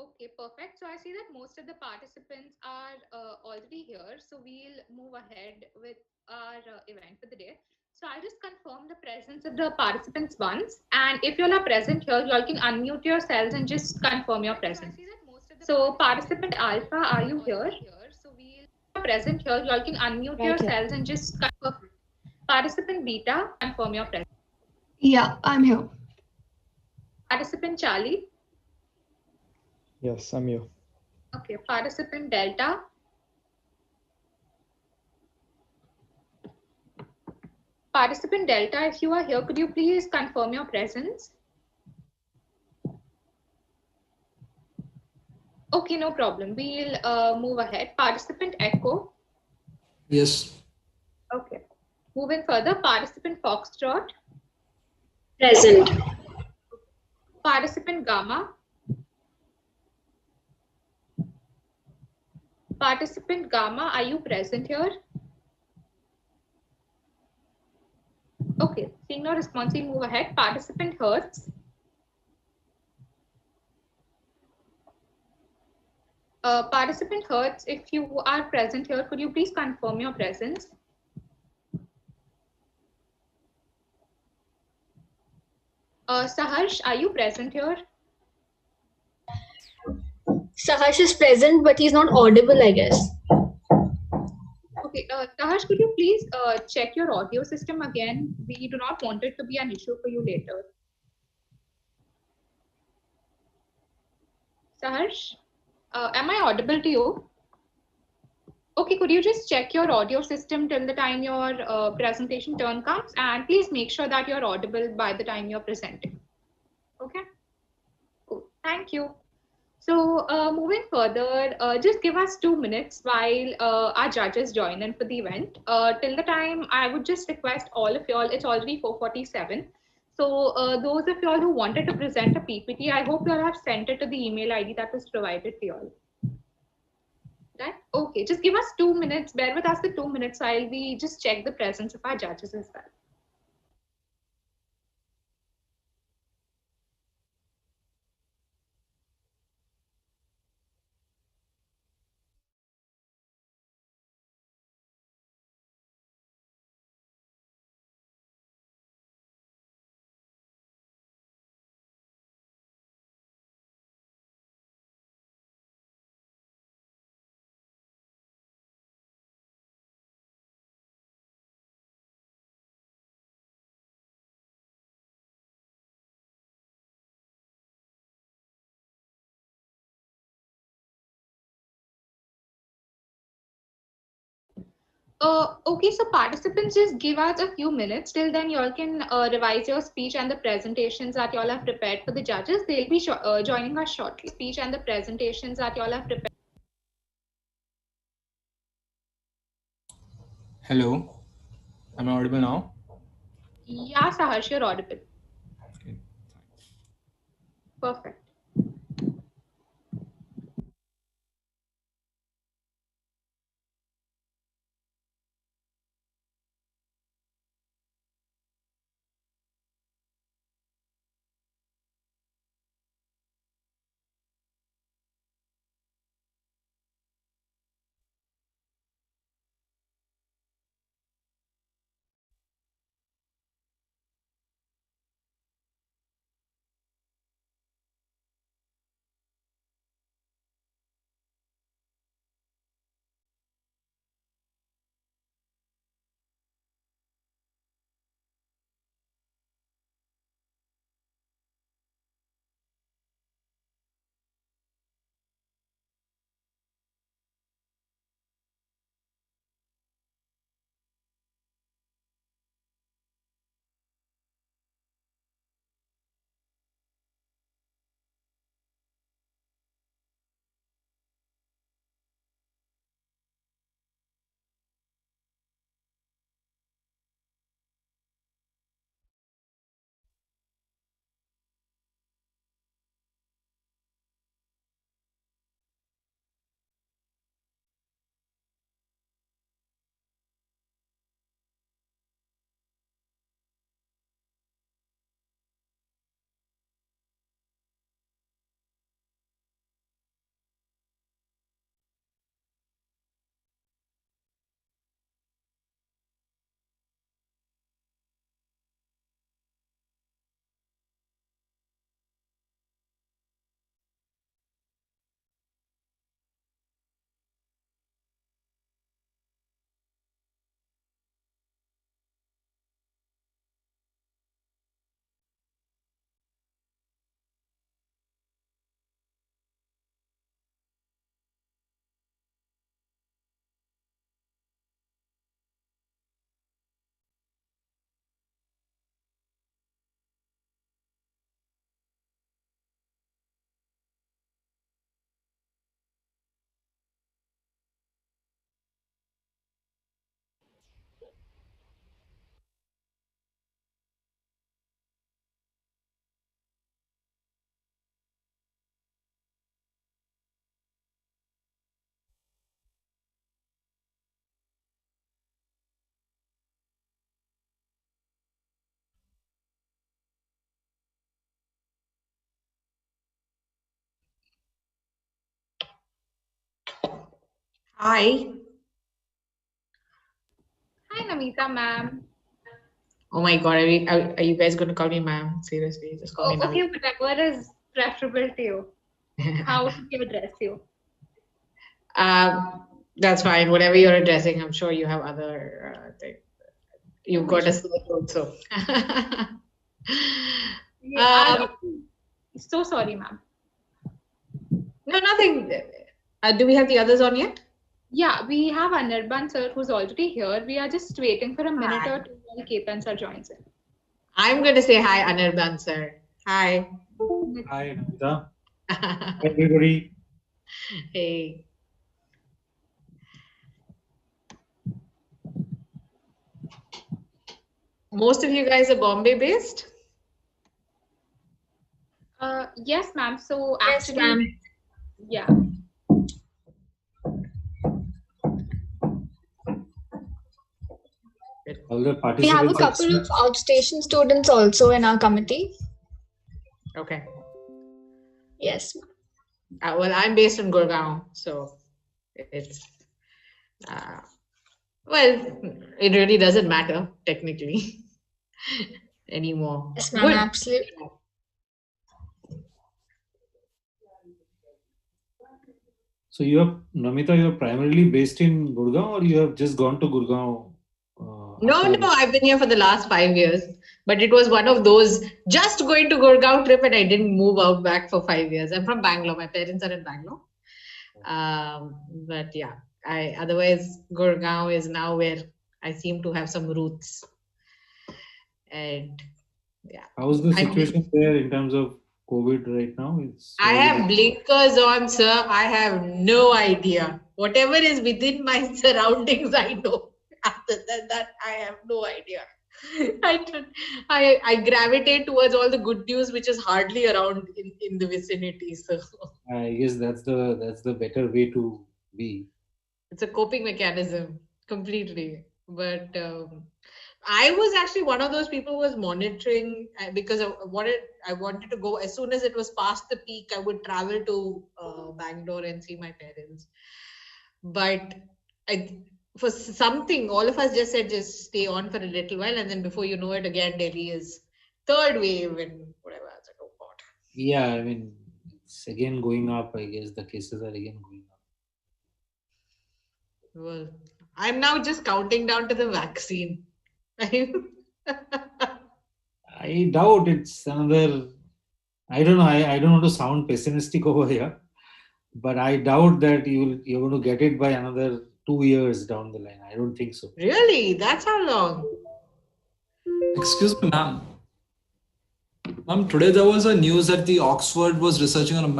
Okay, perfect. So I see that most of the participants are already here. So we'll move ahead with our event for the day. So I'll just confirm the presence of the participants once. And if you all are present here, you all can unmute yourselves and just confirm your presence. So participant Alpha, are you here? Present here, you all can unmute Right here. yourselves and just confirm. Participant Beta, confirm your presence. Yeah, I'm here. Participant Charlie. Yes, I'm here. Okay, participant Delta. Participant Delta, if you are here, could you please confirm your presence? Okay, no problem. We'll move ahead. Participant Echo. Yes. Okay. Moving further, participant Foxtrot. Present. Participant Gamma. Participant Gamma, are you present here? Okay, seeing no response, we move ahead. Participant Hertz. Participant Hertz, if you are present here, could you please confirm your presence? Saharsh, are you present here? Sahash is present, but he's not audible, I guess. Okay, Saharsh, could you please check your audio system again? We do not want it to be an issue for you later. Saharsh, am I audible to you? Okay, could you just check your audio system till the time your presentation turn comes, and please make sure that you're audible by the time you're presenting. Okay, cool. Thank you. So moving further, just give us 2 minutes while our judges join in for the event. Till the time, I would just request all of y'all, it's already 4:47. So those of y'all who wanted to present a PPT, I hope y'all have sent it to the email ID that was provided to y'all. Right? Okay, just give us 2 minutes. Bear with us the 2 minutes while we just check the presence of our judges as well. Okay, so participants, just give us a few minutes. Till then, y'all can revise your speech and the presentations that y'all have prepared for the judges. They'll be joining us shortly. Speech and the presentations that y'all have prepared. Hello. Am I audible now? Yeah, Saharsh, you're audible. Okay. Perfect. Hi. Hi, Namita ma'am. Oh my God, are you guys going to call me ma'am? Seriously, just call me Oh, okay, Namita. whatever is preferable to you. How should we address you? That's fine. Whatever you're addressing, I'm sure you have other things. You've got a search also. Yeah, um, so sorry, ma'am. no, nothing. Do we have the others on yet? Yeah, we have Anirban sir who's already here. We are just waiting for a minute or two while Ketan sir joins in. I'm going to say hi, Anirban sir. Hi. Hi, Namita. Hi, everybody. Hey. Most of you guys are Bombay based? Yes, ma'am. So Yes, actually, ma'am. yeah. All the We have a participants. couple of outstation students also in our committee. Okay. Yes. Well, I'm based in Gurgaon, so it's well, it really doesn't matter technically anymore. Yes, ma'am. Good. Absolutely. So Namita, you're primarily based in Gurgaon, or you have just gone to Gurgaon? No, I've been here for the last 5 years, but it was one of those just going to Gurgaon trip, and I didn't move out back for 5 years. I'm from Bangalore. My parents are in Bangalore. But yeah, otherwise Gurgaon is now where I seem to have some roots. And yeah. How's the situation there in terms of COVID right now? I have blinkers on, sir. I have no idea. Whatever is within my surroundings, I know. After that, I have no idea. I gravitate towards all the good news, which is hardly around in the vicinity. So I guess that's the better way to be. it's a coping mechanism completely. But I was actually one of those people who was monitoring because I wanted to go as soon as it was past the peak. I would travel to Bangalore and see my parents. But for something, all of us just said just stay on for a little while, and then before you know it, again Delhi is third wave and whatever. I was like, oh God. Yeah, I mean, it's again going up. I guess the cases are again going up. Well, I'm now just counting down to the vaccine. I doubt it's another. I don't know. I don't want to sound pessimistic over here, but I doubt that you're going to get it by another 2 years down the line. I don't think so. Really? That's how long? Excuse me, ma'am. Ma'am, today there was a news that the Oxford was researching on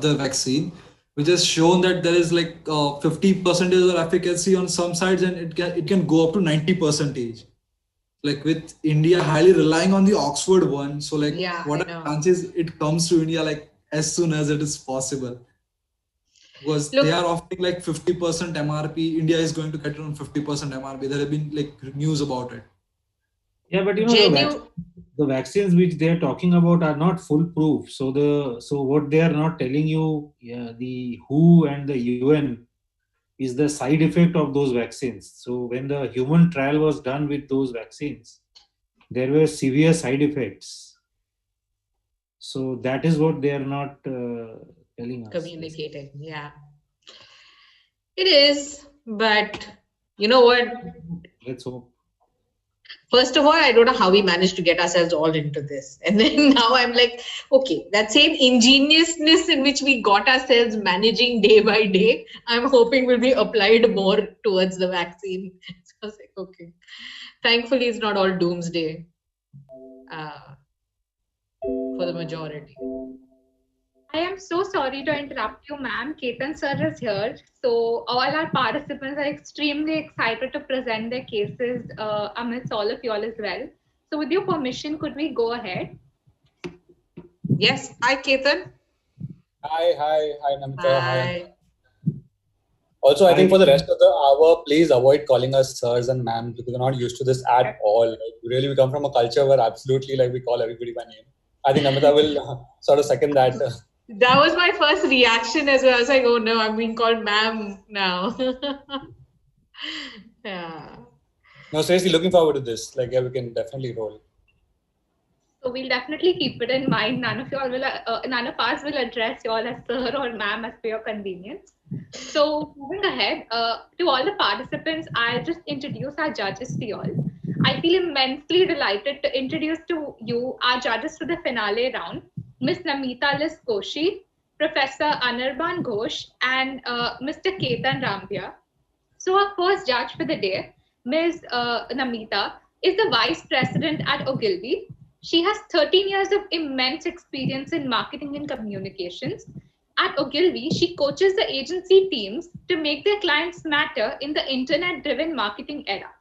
the vaccine, which has shown that there is like 50% of efficacy on some sides, and it can go up to 90%. Like with India highly relying on the Oxford one, so like what are chances it comes to India like as soon as it is possible? Because they are offering like 50% MRP. India is going to get it on 50% MRP. There have been like news about it. Yeah, but you know the vaccines which they are talking about are not foolproof. So what they are not telling you, the WHO and the UN, is the side effect of those vaccines. So when the human trial was done with those vaccines, there were severe side effects. So that is what they are not telling us. Communicating, yeah. It is, but you know what? Let's hope. First of all, I don't know how we managed to get ourselves all into this. And then now I'm like, okay, that same ingeniousness in which we got ourselves managing day by day, I'm hoping will be applied more towards the vaccine. So I was like, okay. Thankfully, it's not all doomsday for the majority. I am so sorry to interrupt you, ma'am. Ketan sir is here. So all our participants are extremely excited to present their cases amidst all of you all as well. So with your permission, could we go ahead? Yes. Hi, Ketan. Hi, Namita. Hi. Also, I think for the rest of the hour, please avoid calling us sirs and ma'am because we're not used to this at all. Like, really, we come from a culture where absolutely we call everybody by name. I think Namita will sort of second that. That was my first reaction as well. I was like, oh no, I'm being called ma'am now. Yeah. No, seriously, looking forward to this. Like, yeah, we can definitely roll. So we'll definitely keep it in mind. None of us will address you all as sir or ma'am as per your convenience. So moving ahead, to all the participants, I'll just introduce our judges to you all. I feel immensely delighted to introduce to you our judges to the finale round, Miss Namita Liz Koshi, Professor Anirban Ghosh, and Mr. Ketan Rambia. So our first judge for the day, Ms. Namita, is the Vice President at Ogilvy. She has 13 years of immense experience in marketing and communications. At Ogilvy, she coaches the agency teams to make their clients matter in the internet-driven marketing era.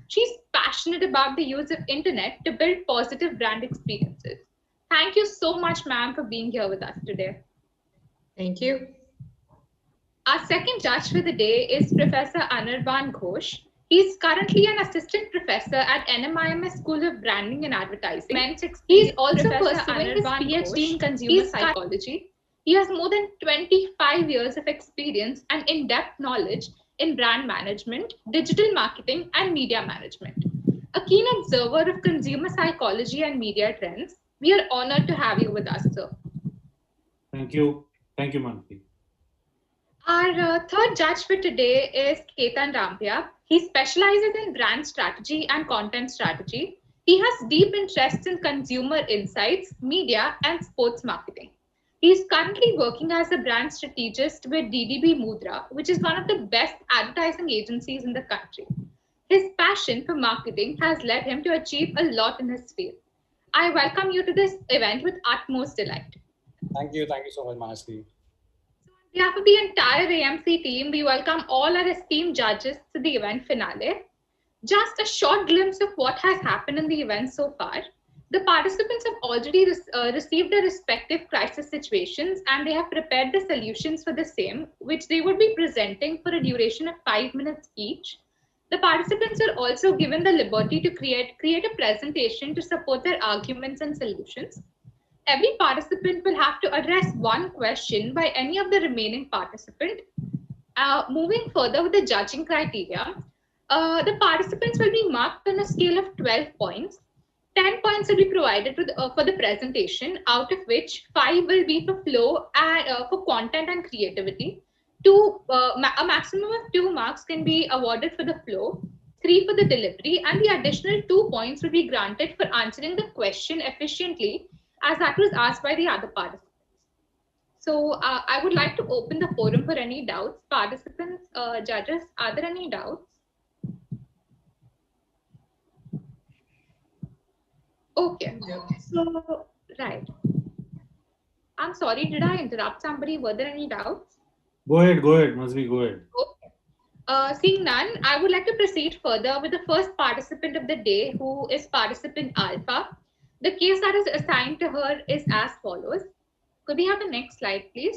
She's passionate about the use of internet to build positive brand experiences. Thank you so much, ma'am, for being here with us today. Thank you. Our second judge for the day is Professor Anirban Ghosh. He's currently an assistant professor at NMIMS School of Branding and Advertising. He's also pursuing his PhD in consumer psychology. He has more than 25 years of experience and in-depth knowledge in brand management, digital marketing, and media management. A keen observer of consumer psychology and media trends, we are honored to have you with us, sir. Thank you. Thank you, Manpreet. Our third judge for today is Ketan Rambia. He specializes in brand strategy and content strategy. He has deep interests in consumer insights, media, and sports marketing. He is currently working as a brand strategist with DDB Mudra, which is one of the best advertising agencies in the country. His passion for marketing has led him to achieve a lot in his field. I welcome you to this event with utmost delight. Thank you so much, Manasvi. On behalf of the entire AMC team, we welcome all our esteemed judges to the event finale. Just a short glimpse of what has happened in the event so far. The participants have already received their respective crisis situations and they have prepared the solutions for the same, which they would be presenting for a duration of 5 minutes each. The participants are also given the liberty to create a presentation to support their arguments and solutions. Every participant will have to address one question by any of the remaining participants. Moving further with the judging criteria, the participants will be marked on a scale of 12 points. 10 points will be provided for the presentation, out of which 5 will be for flow and for content and creativity. A maximum of 2 marks can be awarded for the flow, 3 for the delivery, and the additional 2 points will be granted for answering the question efficiently as that was asked by the other participants. So I would like to open the forum for any doubts. Participants, judges, are there any doubts? Okay, so, right. I'm sorry, did I interrupt somebody? Were there any doubts? Go ahead, Masvi, go ahead. Okay. Seeing none, I would like to proceed further with the first participant of the day, who is participant Alpha. The case that is assigned to her is as follows. Could we have the next slide, please?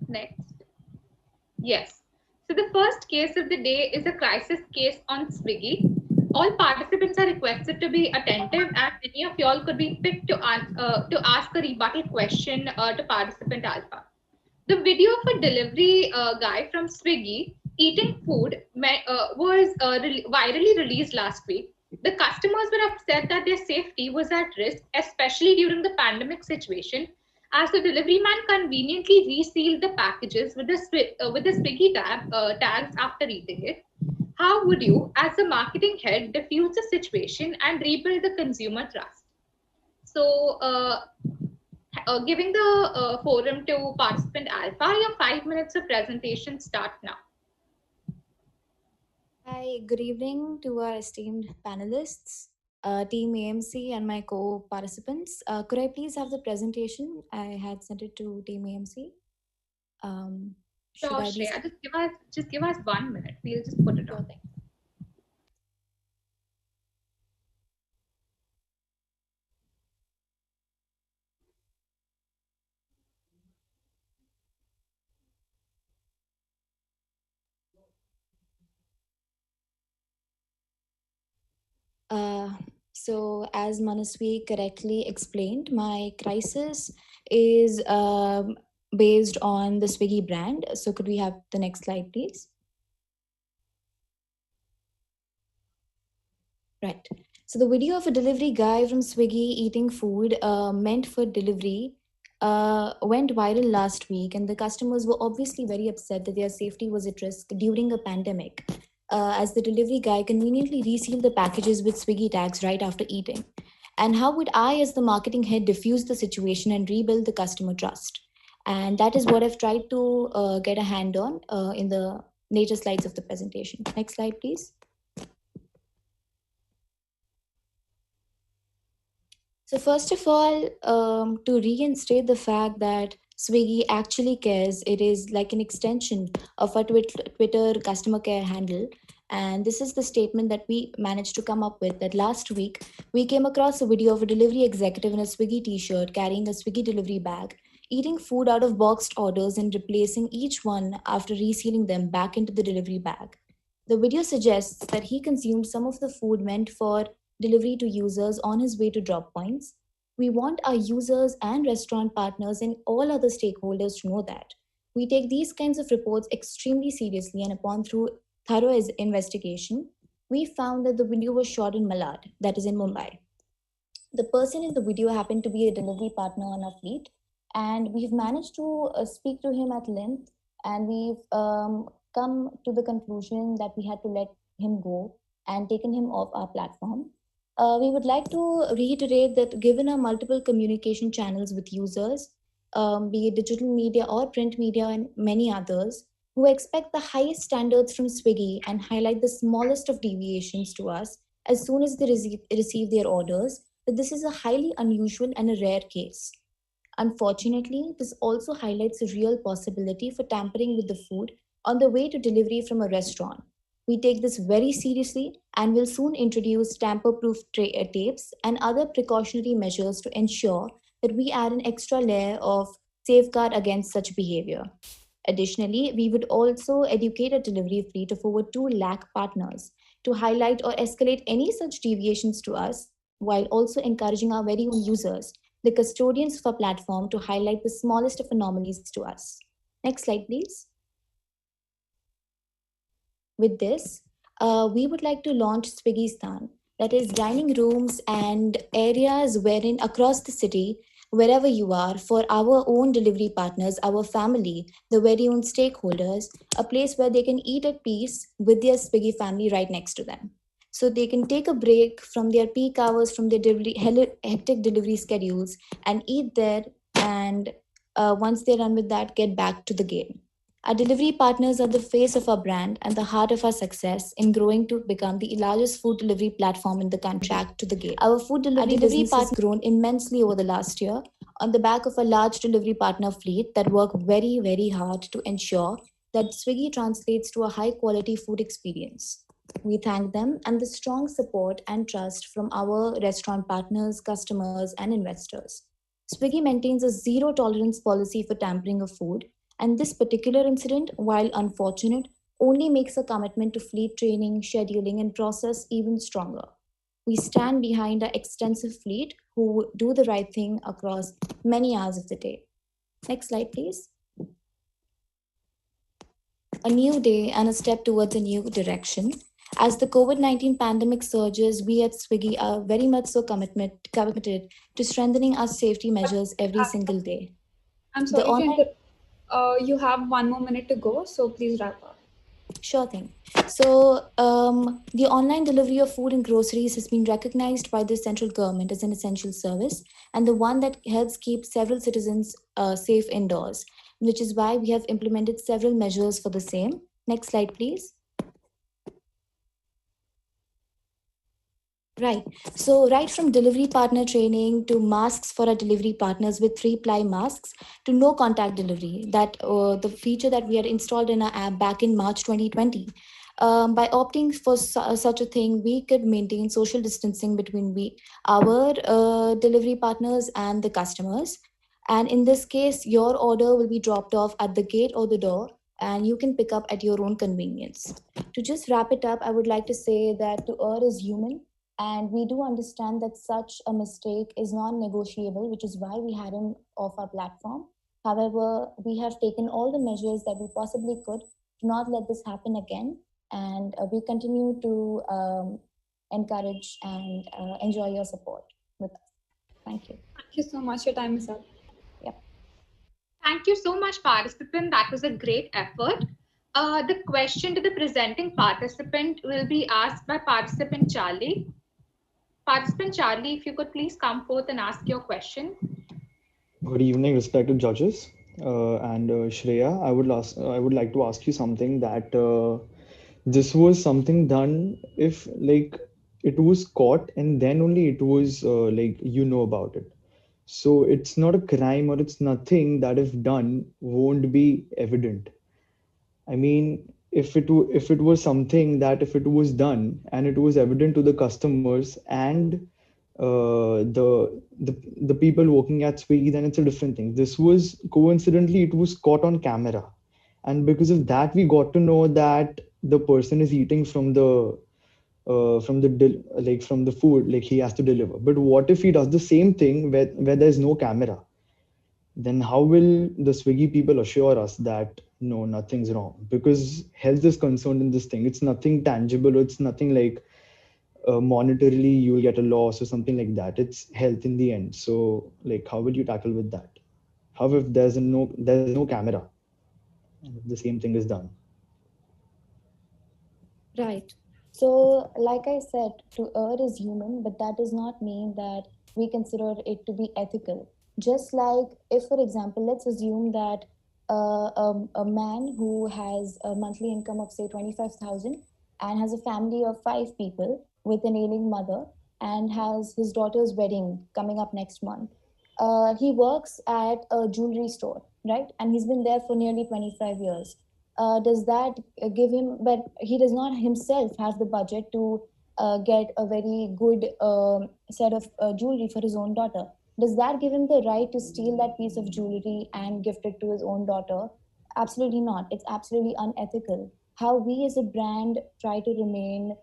Next. Yes. So the first case of the day is a crisis case on Swiggy. All participants are requested to be attentive, and any of y'all could be picked to ask a rebuttal question to participant Alpha. The video of a delivery guy from Swiggy eating food was virally released last week. The customers were upset that their safety was at risk, especially during the pandemic situation, as the delivery man conveniently resealed the packages with the Swiggy tags after eating it. How would you, as the marketing head, diffuse the situation and rebuild the consumer trust? So, giving the forum to participant Alpha, your 5 minutes of presentation start now. Hi, good evening to our esteemed panelists, Team AMC, and my co-participants. Could I please have the presentation? I had sent it to Team AMC. Sure, Shreya, just give us 1 minute. We'll just put it on. Thanks. So, as Manaswi correctly explained, my crisis is based on the Swiggy brand. So, could we have the next slide, please? Right. So, the video of a delivery guy from Swiggy eating food meant for delivery went viral last week, and the customers were obviously very upset that their safety was at risk during a pandemic, as the delivery guy conveniently resealed the packages with Swiggy tags right after eating. And how would I, as the marketing head, diffuse the situation and rebuild the customer trust? And that is what I've tried to get a hand on in the later slides of the presentation. Next slide, please. So first of all, to reinstate the fact that Swiggy actually cares, it is like an extension of our Twitter customer care handle. And this is the statement that we managed to come up with, that last week we came across a video of a delivery executive in a Swiggy t-shirt carrying a Swiggy delivery bag, eating food out of boxed orders and replacing each one after resealing them back into the delivery bag. The video suggests that he consumed some of the food meant for delivery to users on his way to drop points. We want our users and restaurant partners and all other stakeholders to know that. We take these kinds of reports extremely seriously, and upon thorough investigation, we found that the video was shot in Malad, that is in Mumbai. The person in the video happened to be a delivery partner on our fleet, and we've managed to speak to him at length, and we've come to the conclusion that we had to let him go and taken him off our platform. We would like to reiterate that given our multiple communication channels with users, be it digital media or print media and many others, who expect the highest standards from Swiggy and highlight the smallest of deviations to us as soon as they receive their orders, that this is a highly unusual and a rare case. Unfortunately, this also highlights a real possibility for tampering with the food on the way to delivery from a restaurant. We take this very seriously and will soon introduce tamper-proof tapes and other precautionary measures to ensure that we add an extra layer of safeguard against such behavior. Additionally, we would also educate a delivery fleet of over 2 lakh partners to highlight or escalate any such deviations to us, while also encouraging our very own users, the custodians of our platform, to highlight the smallest of anomalies to us. Next slide, please. With this, we would like to launch Swiggistan, that is dining rooms and areas wherein across the city, wherever you are, for our own delivery partners, our family, the very own stakeholders, a place where they can eat at peace with their Swiggy family right next to them. So they can take a break from their peak hours, from their hectic delivery schedules, and eat there, and once they're done with that, get back to the game. Our delivery partners are the face of our brand and the heart of our success in growing to become the largest food delivery platform in the country. Back to the game. Our food delivery business has grown immensely over the last year on the back of a large delivery partner fleet that work very, very hard to ensure that Swiggy translates to a high quality food experience. We thank them and the strong support and trust from our restaurant partners, customers, and investors. Swiggy maintains a zero tolerance policy for tampering of food, and this particular incident, while unfortunate, only makes a commitment to fleet training, scheduling, and process even stronger. We stand behind our extensive fleet who do the right thing across many hours of the day. Next slide, please. A new day and a step towards a new direction. As the COVID-19 pandemic surges, we at Swiggy are very much so committed to strengthening our safety measures every single day. I'm sorry to interrupt. You have 1 more minute to go, so please wrap up. Sure thing. So, the online delivery of food and groceries has been recognized by the central government as an essential service, and the one that helps keep several citizens safe indoors, which is why we have implemented several measures for the same. Next slide, please. Right. So, right from delivery partner training to masks for our delivery partners with 3-ply masks to no contact delivery, that the feature that we had installed in our app back in March 2020. By opting for such a thing, we could maintain social distancing between our delivery partners and the customers. And in this case, your order will be dropped off at the gate or the door, and you can pick up at your own convenience. To just wrap it up, I would like to say that to err is human, And we do understand that such a mistake is non-negotiable, which is why we had him off our platform. However, we have taken all the measures that we possibly could to not let this happen again. And we continue to encourage and enjoy your support with us. Thank you. Thank you so much. Your time is up. Yep. Thank you so much, participant. That was a great effort. The question to the presenting participant will be asked by participant Charlie. Participant Charlie, if you could please come forth and ask your question. Good evening, respected judges. And Shreya, I would like to ask you something that this was something done if like it was caught and then only it was like you know about it. So it's not a crime or it's nothing that if done won't be evident. I mean, if it was something that if it was done and it was evident to the customers and the people working at Swiggy, then it's a different thing. This was coincidentally it was caught on camera, and because of that we got to know that the person is eating from the food like he has to deliver. But what if he does the same thing where there's no camera? Then how will the Swiggy people assure us that no, nothing's wrong? Because health is concerned in this thing. It's nothing tangible. It's nothing like monetarily you will get a loss or something like that. It's health in the end. So like, how will you tackle with that? How if there's no camera, and if the same thing is done? Right. So, like I said, to err is human, but that does not mean that we consider it to be ethical. Just like if, for example, let's assume that a man who has a monthly income of say 25,000 and has a family of 5 people with an ailing mother and has his daughter's wedding coming up next month. He works at a jewelry store, right? And he's been there for nearly 25 years. Does that give him, but he does not himself have the budget to get a very good set of jewelry for his own daughter. Does that give him the right to steal that piece of jewelry and gift it to his own daughter? Absolutely not. It's absolutely unethical. How we as a brand try to remain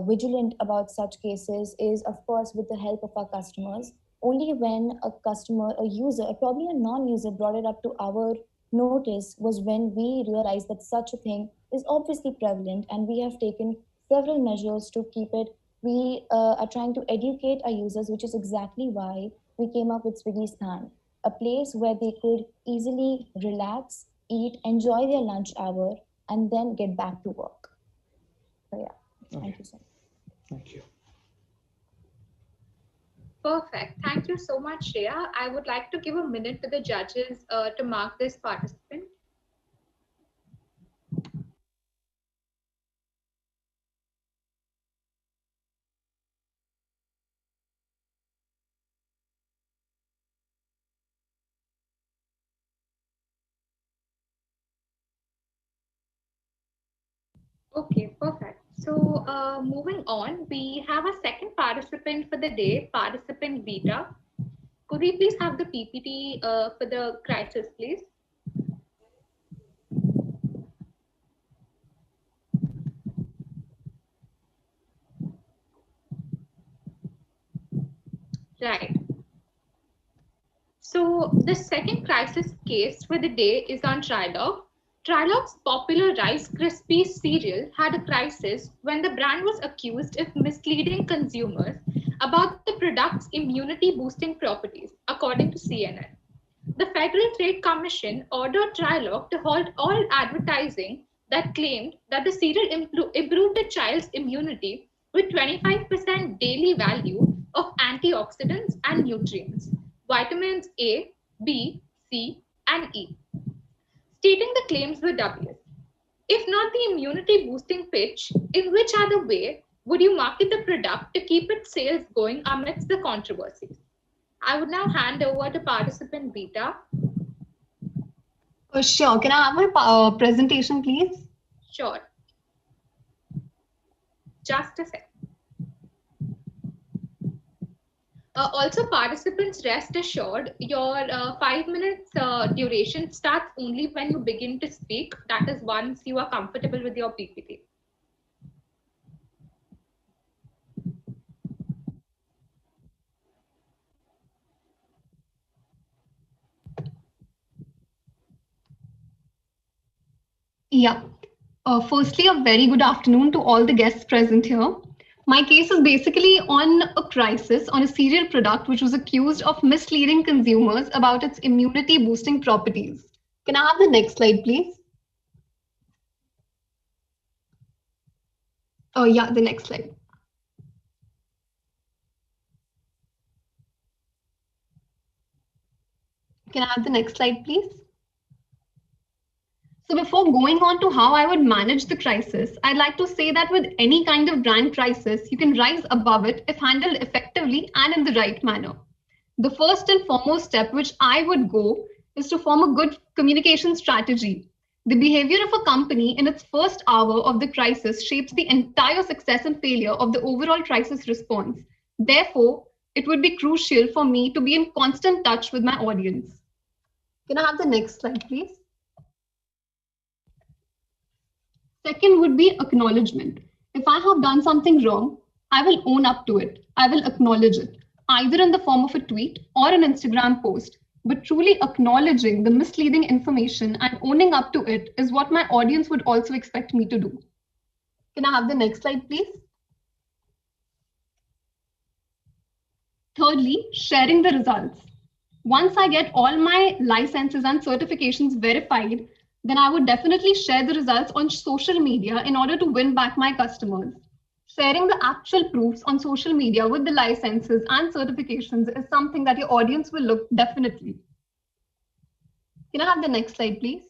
vigilant about such cases is, of course, with the help of our customers. Only when a customer, a user, probably a non-user brought it up to our notice was when we realized that such a thing is obviously prevalent, and we have taken several measures to keep it. We are trying to educate our users, which is exactly why we came up with Swiggy Stan, a place where they could easily relax, eat, enjoy their lunch hour, and then get back to work. So yeah, thank you so much. Thank you. Perfect. Thank you so much, Shreya. I would like to give a minute to the judges to mark this participant. Okay, perfect. So moving on, we have a second participant for the day, participant Beta. Could we please have the PPT for the crisis, please? Right. So the second crisis case for the day is on Trilog. Trilog's popular Rice Krispies cereal had a crisis when the brand was accused of misleading consumers about the product's immunity-boosting properties, according to CNN. The Federal Trade Commission ordered Trilog to halt all advertising that claimed that the cereal improved the child's immunity with 25% daily value of antioxidants and nutrients, vitamins A, B, C, and E, stating the claims were dubious. If not the immunity boosting pitch, in which other way would you market the product to keep its sales going amidst the controversies? I would now hand over to participant Beta. Sure. Can I have my presentation, please? Sure. Just a sec. Also, participants, rest assured, your 5 minutes duration starts only when you begin to speak. That is once you are comfortable with your PPT. Yeah. Firstly, a very good afternoon to all the guests present here. My case is basically on a crisis on a cereal product which was accused of misleading consumers about its immunity boosting properties. Can I have the next slide, please? Oh, yeah, the next slide. Can I have the next slide, please? So before going on to how I would manage the crisis, I'd like to say that with any kind of brand crisis, you can rise above it if handled effectively and in the right manner. The first and foremost step which I would go is to form a good communication strategy. The behavior of a company in its first hour of the crisis shapes the entire success and failure of the overall crisis response. Therefore, it would be crucial for me to be in constant touch with my audience. Can I have the next slide, please? Second would be acknowledgement. If I have done something wrong, I will own up to it. I will acknowledge it, either in the form of a tweet or an Instagram post. But truly acknowledging the misleading information and owning up to it is what my audience would also expect me to do. Can I have the next slide, please? Thirdly, sharing the results. Once I get all my licenses and certifications verified, then I would definitely share the results on social media in order to win back my customers. Sharing the actual proofs on social media with the licenses and certifications is something that your audience will look definitely. Can I have the next slide, please?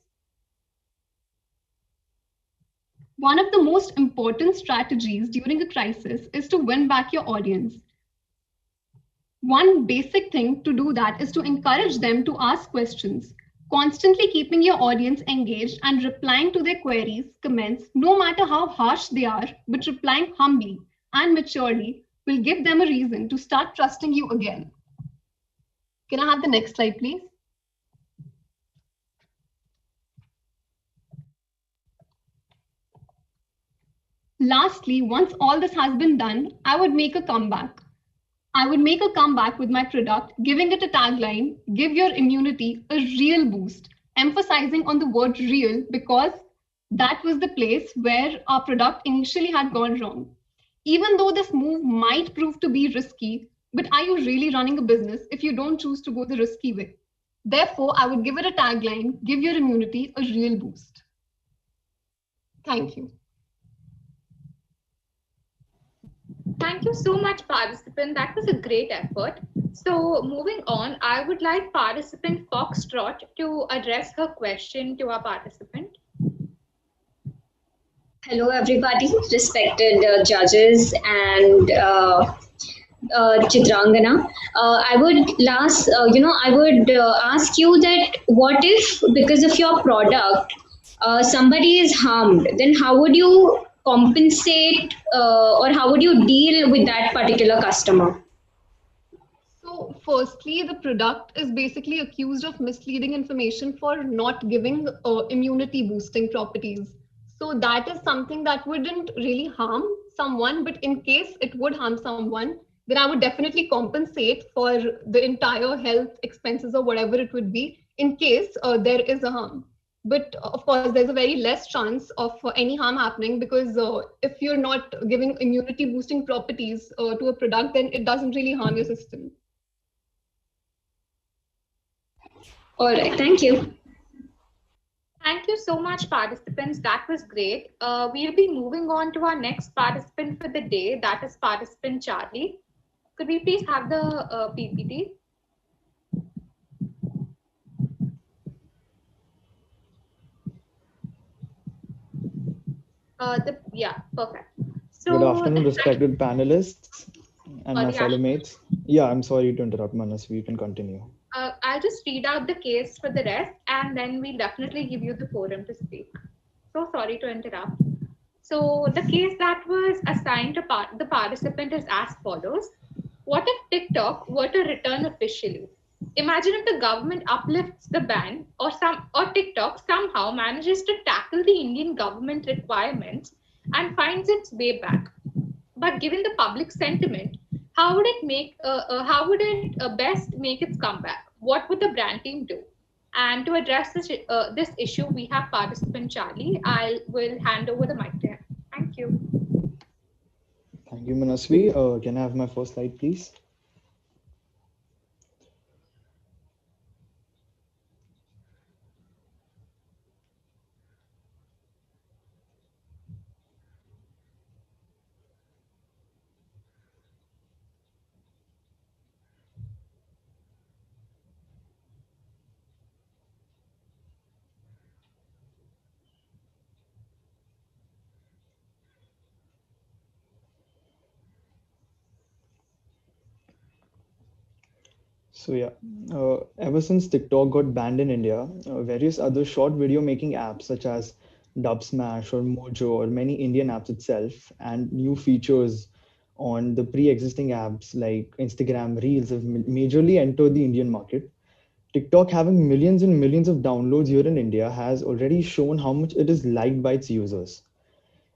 One of the most important strategies during a crisis is to win back your audience. One basic thing to do that is to encourage them to ask questions. Constantly keeping your audience engaged and replying to their queries, comments, no matter how harsh they are, but replying humbly and maturely will give them a reason to start trusting you again. Can I have the next slide, please? Lastly, once all this has been done, I would make a comeback. I would make a comeback with my product, giving it a tagline, give your immunity a real boost, emphasizing on the word real because that was the place where our product initially had gone wrong. Even though this move might prove to be risky, but are you really running a business if you don't choose to go the risky way? Therefore, I would give it a tagline, give your immunity a real boost. Thank you. Thank you so much, participant. That was a great effort. So moving on, I would like participant Foxtrot to address her question to our participant. Hello, everybody, respected judges and Chitrangana. I would ask you that what if because of your product somebody is harmed, then how would you compensate or how would you deal with that particular customer? So firstly, the product is basically accused of misleading information for not giving immunity boosting properties. So that is something that wouldn't really harm someone, but in case it would harm someone, then I would definitely compensate for the entire health expenses or whatever it would be in case there is a harm. But of course, there's a very less chance of any harm happening because if you're not giving immunity boosting properties to a product, then it doesn't really harm your system. All right, thank you. Thank you so much, participants. That was great. We'll be moving on to our next participant for the day. That is participant Charlie. Could we please have the PPT? Yeah, perfect. So, good afternoon, respected panelists and my fellow mates. Yeah, I'm sorry to interrupt, Manas. We can continue. I'll just read out the case for the rest and then we'll definitely give you the forum to speak. So sorry to interrupt. So the case that was assigned to the participant is as follows. What if TikTok were to return officially? Imagine if the government uplifts the ban or TikTok somehow manages to tackle the Indian government requirements and finds its way back. But given the public sentiment, how would it best make its comeback? What would the brand team do? And to address this issue, we have participant Charlie. I will hand over the mic to him. Thank you. Thank you, Manasvi. Can I have my first slide, please? So yeah, ever since TikTok got banned in India, various other short video making apps such as Dubsmash or Mojo or many Indian apps itself and new features on the pre-existing apps like Instagram Reels have majorly entered the Indian market. TikTok having millions and millions of downloads here in India has already shown how much it is liked by its users.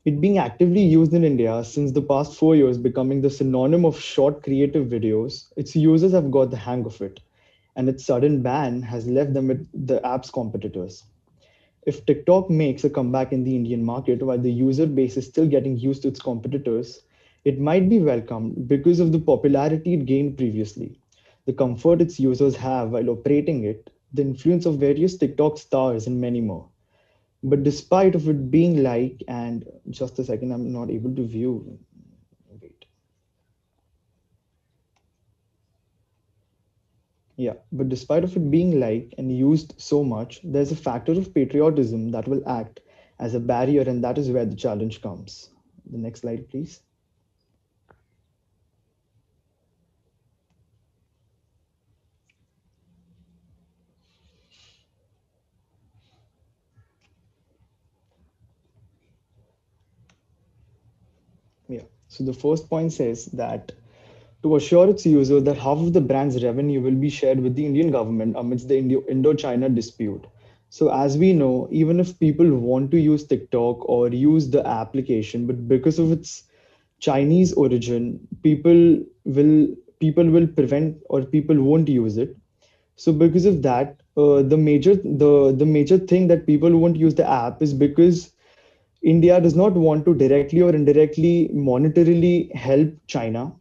It being actively used in India since the past 4 years, becoming the synonym of short creative videos, its users have got the hang of it, and its sudden ban has left them with the app's competitors. If TikTok makes a comeback in the Indian market while the user base is still getting used to its competitors, it might be welcomed because of the popularity it gained previously, the comfort its users have while operating it, the influence of various TikTok stars, and many more. But despite of it being like, and just a second, I'm not able to view. Wait. Yeah, but despite of it being liked and used so much, there's a factor of patriotism that will act as a barrier, and that is where the challenge comes. The next slide, please. Yeah. So the first point says that to assure its users that half of the brand's revenue will be shared with the Indian government amidst the Indo-China dispute. So as we know, even if people want to use TikTok or use the application, but because of its Chinese origin, will people will prevent or people won't use it. So because of that, the major thing that people won't use the app is because India does not want to directly or indirectly monetarily help China.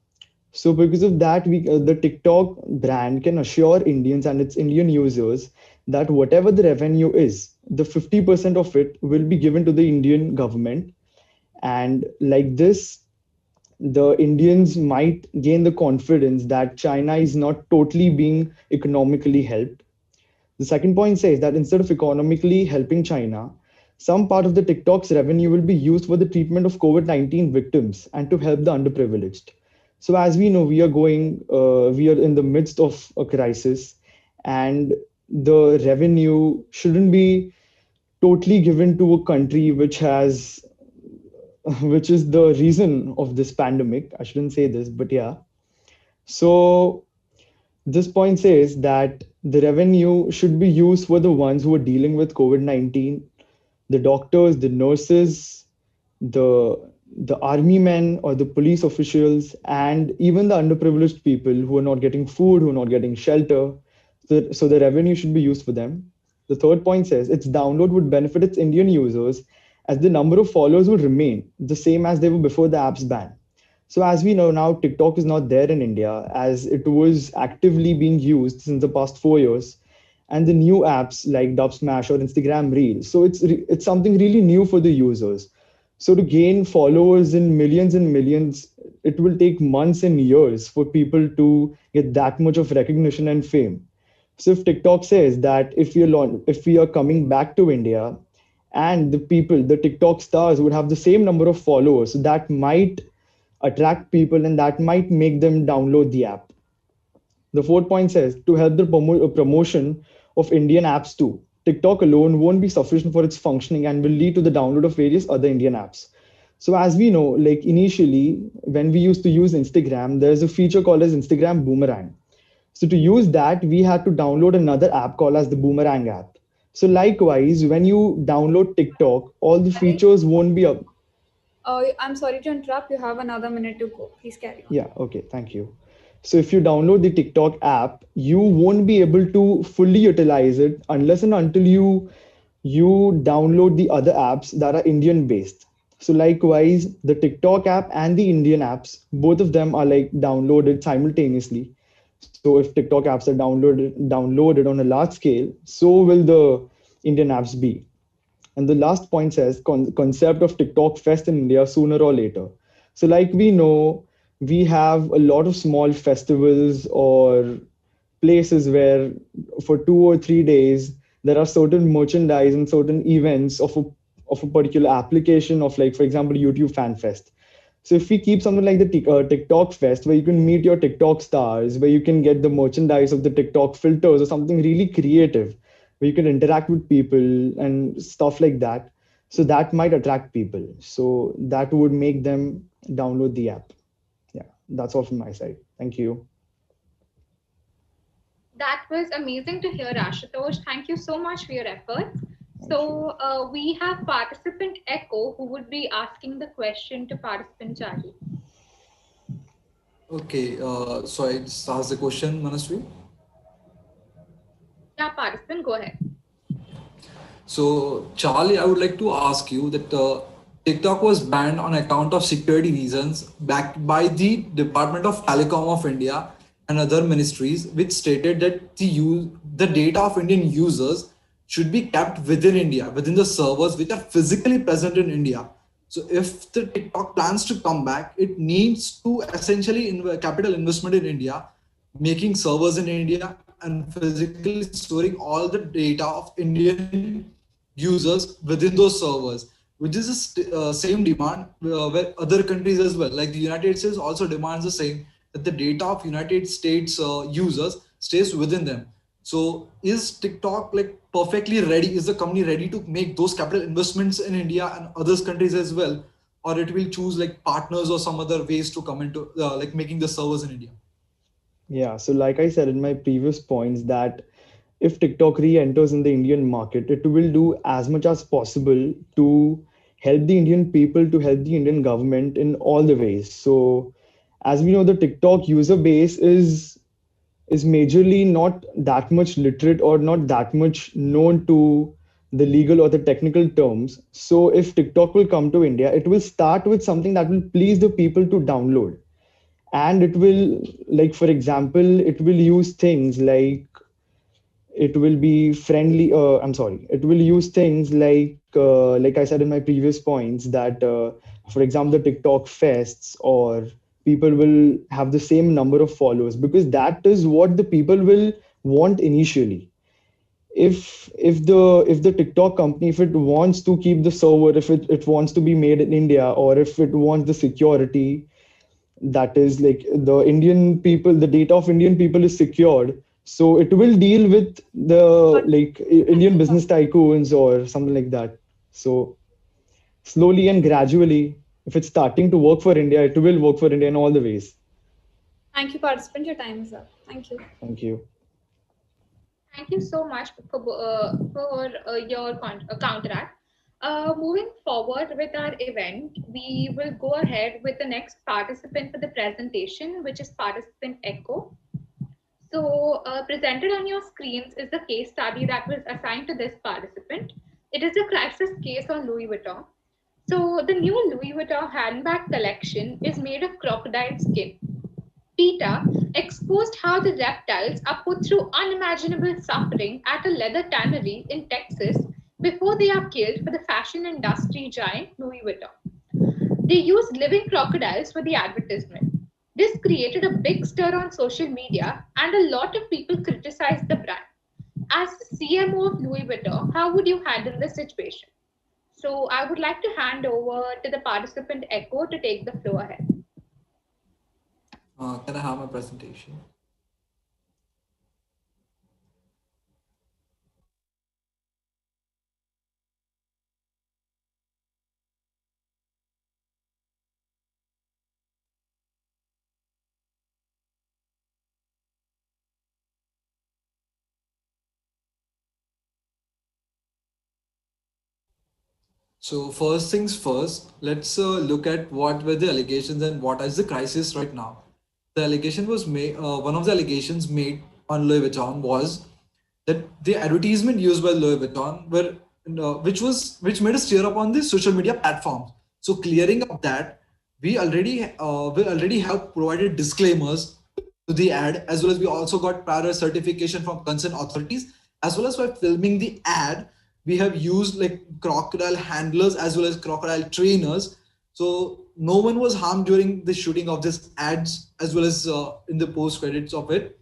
So because of that, the TikTok brand can assure Indians and its Indian users that whatever the revenue is, the 50% of it will be given to the Indian government. And like this, the Indians might gain the confidence that China is not totally being economically helped. The second point says that instead of economically helping China, some part of the TikTok's revenue will be used for the treatment of COVID-19 victims and to help the underprivileged. So as we know, we are in the midst of a crisis, and the revenue shouldn't be totally given to a country which is the reason of this pandemic. I shouldn't say this, but yeah. So this point says that the revenue should be used for the ones who are dealing with COVID-19, the doctors, the nurses, the the army men or the police officials, and even the underprivileged people who are not getting food, who are not getting shelter. So the revenue should be used for them. The third point says its download would benefit its Indian users as the number of followers would remain the same as they were before the app's ban. So as we know now, TikTok is not there in India as it was actively being used since the past 4 years, and the new apps like Dubsmash or Instagram Reels. So it's something really new for the users. So to gain followers in millions and millions, it will take months and years for people to get that much of recognition and fame. So if TikTok says that if we are coming back to India and the TikTok stars would have the same number of followers, so that might attract people and that might make them download the app. The fourth point says to help the promotion of Indian apps too. TikTok alone won't be sufficient for its functioning and will lead to the download of various other Indian apps. So as we know, like initially when we used to use Instagram, there's a feature called as Instagram Boomerang. So to use that, we had to download another app called as the Boomerang app. So likewise, when you download TikTok, all the features won't be up. I'm sorry to interrupt. You have another minute to go. Please carry on. Yeah, okay, thank you. So if you download the TikTok app, you won't be able to fully utilize it unless and until you download the other apps that are Indian based. So likewise, the TikTok app and the Indian apps, both of them are like downloaded simultaneously. So if TikTok apps are downloaded on a large scale, so will the Indian apps be. And the last point says concept of TikTok fest in India sooner or later. So like we know, we have a lot of small festivals or places where for 2 or 3 days there are certain merchandise and certain events of a particular application of, like, for example, YouTube Fan Fest. So if we keep something like the TikTok Fest, where you can meet your TikTok stars, where you can get the merchandise of the TikTok filters or something really creative, where you can interact with people and stuff like that, so that might attract people. So that would make them download the app. Yeah, that's all from my side. Thank you. That was amazing to hear, Ashutosh. Thank you so much for your efforts. So we have participant Echo who would be asking the question to participant Charlie. Okay, so I just asked the question, Manasvi. Yeah, participant, go ahead. So, Charlie, I would like to ask you that TikTok was banned on account of security reasons, backed by the Department of Telecom of India and other ministries, which stated that the data of Indian users should be kept within India, within the servers which are physically present in India. So, if the TikTok plans to come back, it needs to essentially capital investment in India, making servers in India and physically storing all the data of Indian users within those servers, which is the same demand where other countries as well, like the United States also demands the same, that the data of United States users stays within them. So is TikTok like perfectly ready? Is the company ready to make those capital investments in India and other countries as well? Or it will choose like partners or some other ways to come into like making the servers in India? Yeah, so like I said in my previous points, that if TikTok re-enters in the Indian market, it will do as much as possible to help the Indian people, to help the Indian government in all the ways. So as we know, the TikTok user base is majorly not that much literate or not that much known to the legal or the technical terms. So if TikTok will come to India, it will start with something that will please the people to download. And it will, like, for example, it will use things like, it will be friendly, I'm sorry, it will use things like I said in my previous points, that for example, the TikTok fests, or people will have the same number of followers, because that is what the people will want initially. If the TikTok company, if it wants to keep the server, if it wants to be made in India, or if it wants the security, that is like the Indian people, the data of Indian people is secured, so it will deal with the like Indian business tycoons or something like that. So slowly and gradually, if it's starting to work for India, it will work for India in all the ways. Thank you, participant. Your time is up. Thank you. Thank you. Thank you so much for your counteract. Moving forward with our event, we will go ahead with the next participant for the presentation, which is participant Echo. So presented on your screens is the case study that was assigned to this participant. It is a crisis case on Louis Vuitton. So the new Louis Vuitton handbag collection is made of crocodile skin. PETA exposed how the reptiles are put through unimaginable suffering at a leather tannery in Texas before they are killed for the fashion industry giant Louis Vuitton. They used living crocodiles for the advertisement. This created a big stir on social media, and a lot of people criticized the brand. As the CMO of Louis Vuitton, how would you handle the situation? So I would like to hand over to the participant Echo to take the floor ahead. Can I have my presentation? So first things first, let's look at what were the allegations and what is the crisis right now. the allegation was made. One of the allegations made on Louis Vuitton was that the advertisement used by Louis Vuitton were which made a stir up on the social media platforms. So clearing up that, we already have provided disclaimers to the ad, as well as we also got prior certification from concerned authorities, as well as by filming the ad we have used like crocodile handlers as well as crocodile trainers. So no one was harmed during the shooting of this ads, as well as in the post credits of it.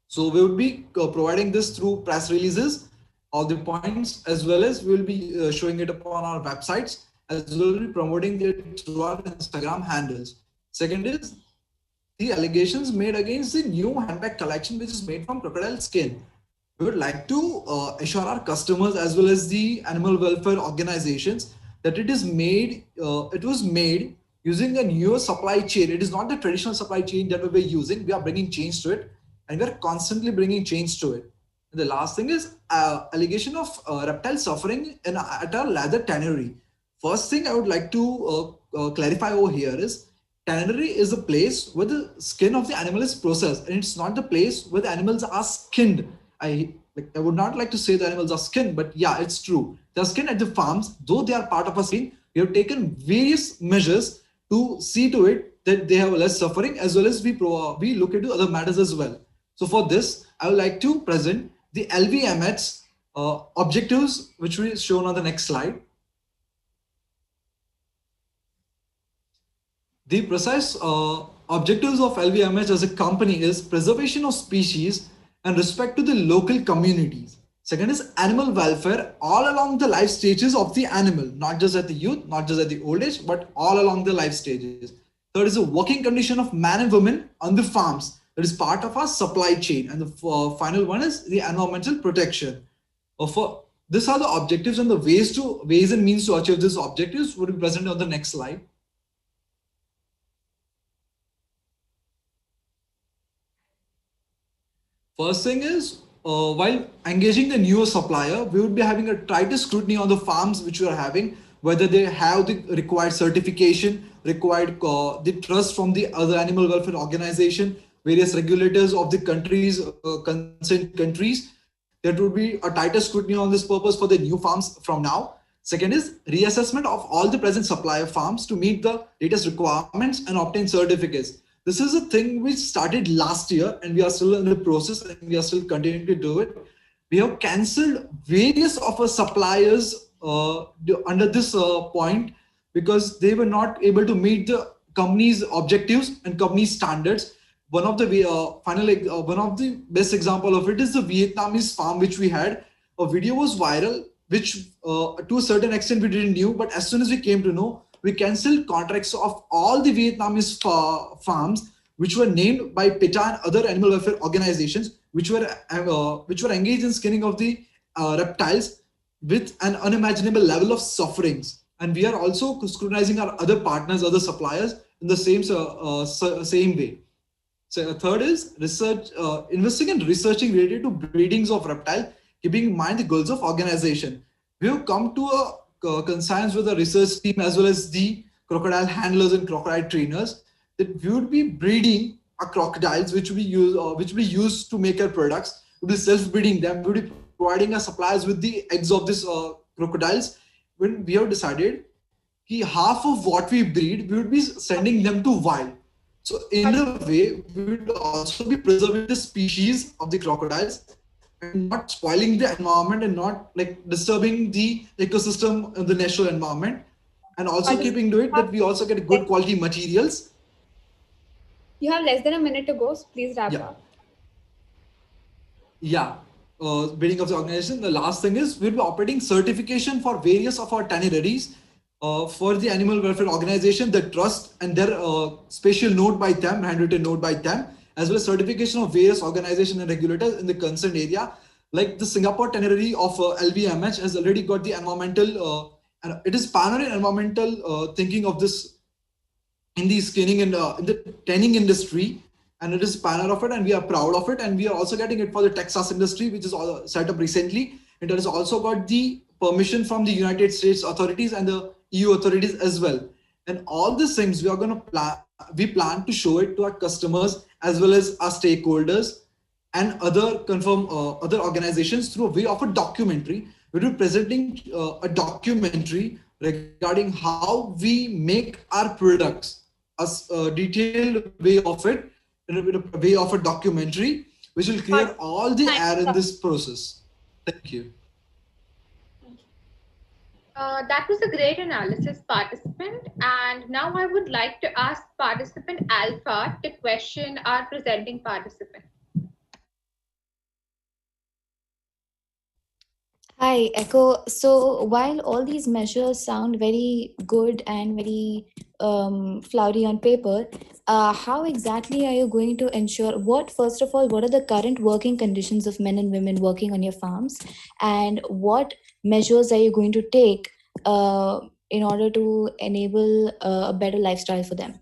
So we would be providing this through press releases, all the points, as well as we will be showing it upon our websites, as well as promoting it through our Instagram handles. Second is the allegations made against the new handbag collection, which is made from crocodile skin. We would like to assure our customers as well as the animal welfare organizations that it was made using a newer supply chain. It is not the traditional supply chain that we were using. We are bringing change to it, and we are constantly bringing change to it. And the last thing is allegation of reptile suffering at a leather tannery. First thing I would like to clarify over here is tannery is a place where the skin of the animal is processed, and it's not the place where the animals are skinned. I would not like to say the animals are skinned, but yeah, it's true. They're skinned at the farms, though they are part of a skin. We have taken various measures to see to it that they have less suffering, as well as we look into other matters as well. So for this, I would like to present the LVMH objectives, which will be shown on the next slide. The precise objectives of LVMH as a company is preservation of species and respect to the local communities. Second is animal welfare all along the life stages of the animal, not just at the youth, not just at the old age, but all along the life stages. Third is the working condition of man and women on the farms. That is part of our supply chain. And the final one is the environmental protection. These are the objectives, and the ways and means to achieve these objectives would be present on the next slide. First thing is, while engaging the newer supplier, we would be having a tighter scrutiny on the farms which we are having, whether they have the required certification, required the trust from the other animal welfare organization, various regulators of the countries, consent countries. There would be a tighter scrutiny on this purpose for the new farms from now. Second is reassessment of all the present supplier farms to meet the latest requirements and obtain certificates. This is a thing which started last year, and we are still in the process, and we are still continuing to do it. We have cancelled various of our suppliers under this point because they were not able to meet the company's objectives and company standards. One of the best example of it is the Vietnamese farm which we had. A video was viral, which to a certain extent we didn't know, but as soon as we came to know, we cancelled contracts of all the Vietnamese farms which were named by PETA and other animal welfare organizations, which were engaged in skinning of the reptiles with an unimaginable level of sufferings. And we are also scrutinizing our other partners, other suppliers in the same way. So third is research, investing in researching related to breedings of reptile, keeping in mind the goals of organization. We have come to a consensus with the research team as well as the crocodile handlers and crocodile trainers that we would be breeding our crocodiles, which we use to make our products. We will be self-breeding them. We will be providing our suppliers with the eggs of these crocodiles. When we have decided that half of what we breed, we would be sending them to wild. So in a way, we would also be preserving the species of the crocodiles and not spoiling the environment and not like disturbing the ecosystem and the natural environment, and also keeping to it that we also get good quality materials. You have less than a minute to go, so please wrap up. Yeah. Building of the organization. The last thing is we'll be operating certification for various of our tanneries for the animal welfare organization, the trust and their special note by them, handwritten note by them, as well as certification of various organizations and regulators in the concerned area. Like the Singapore tannery of LVMH has already got the environmental, it is pioneering environmental thinking of this in the skinning and in the tanning industry, and it is pioneer of it, and we are proud of it. And we are also getting it for the Texas industry, which is set up recently, and it has also got the permission from the United States authorities and the EU authorities as well. And all these things we are going to we plan to show it to our customers as well as our stakeholders and other organizations through a way of a documentary. We'll be presenting a documentary regarding how we make our products, a detailed way of it, in a way of a documentary, which will clear all the air in this process. Thank you. That was a great analysis, participant. And now I would like to ask participant Alpha to question our presenting participant. Hi, Echo. So while all these measures sound very good and very flowery on paper, how exactly are you going to ensure first of all, what are the current working conditions of men and women working on your farms? And what measures are you going to take in order to enable a better lifestyle for them?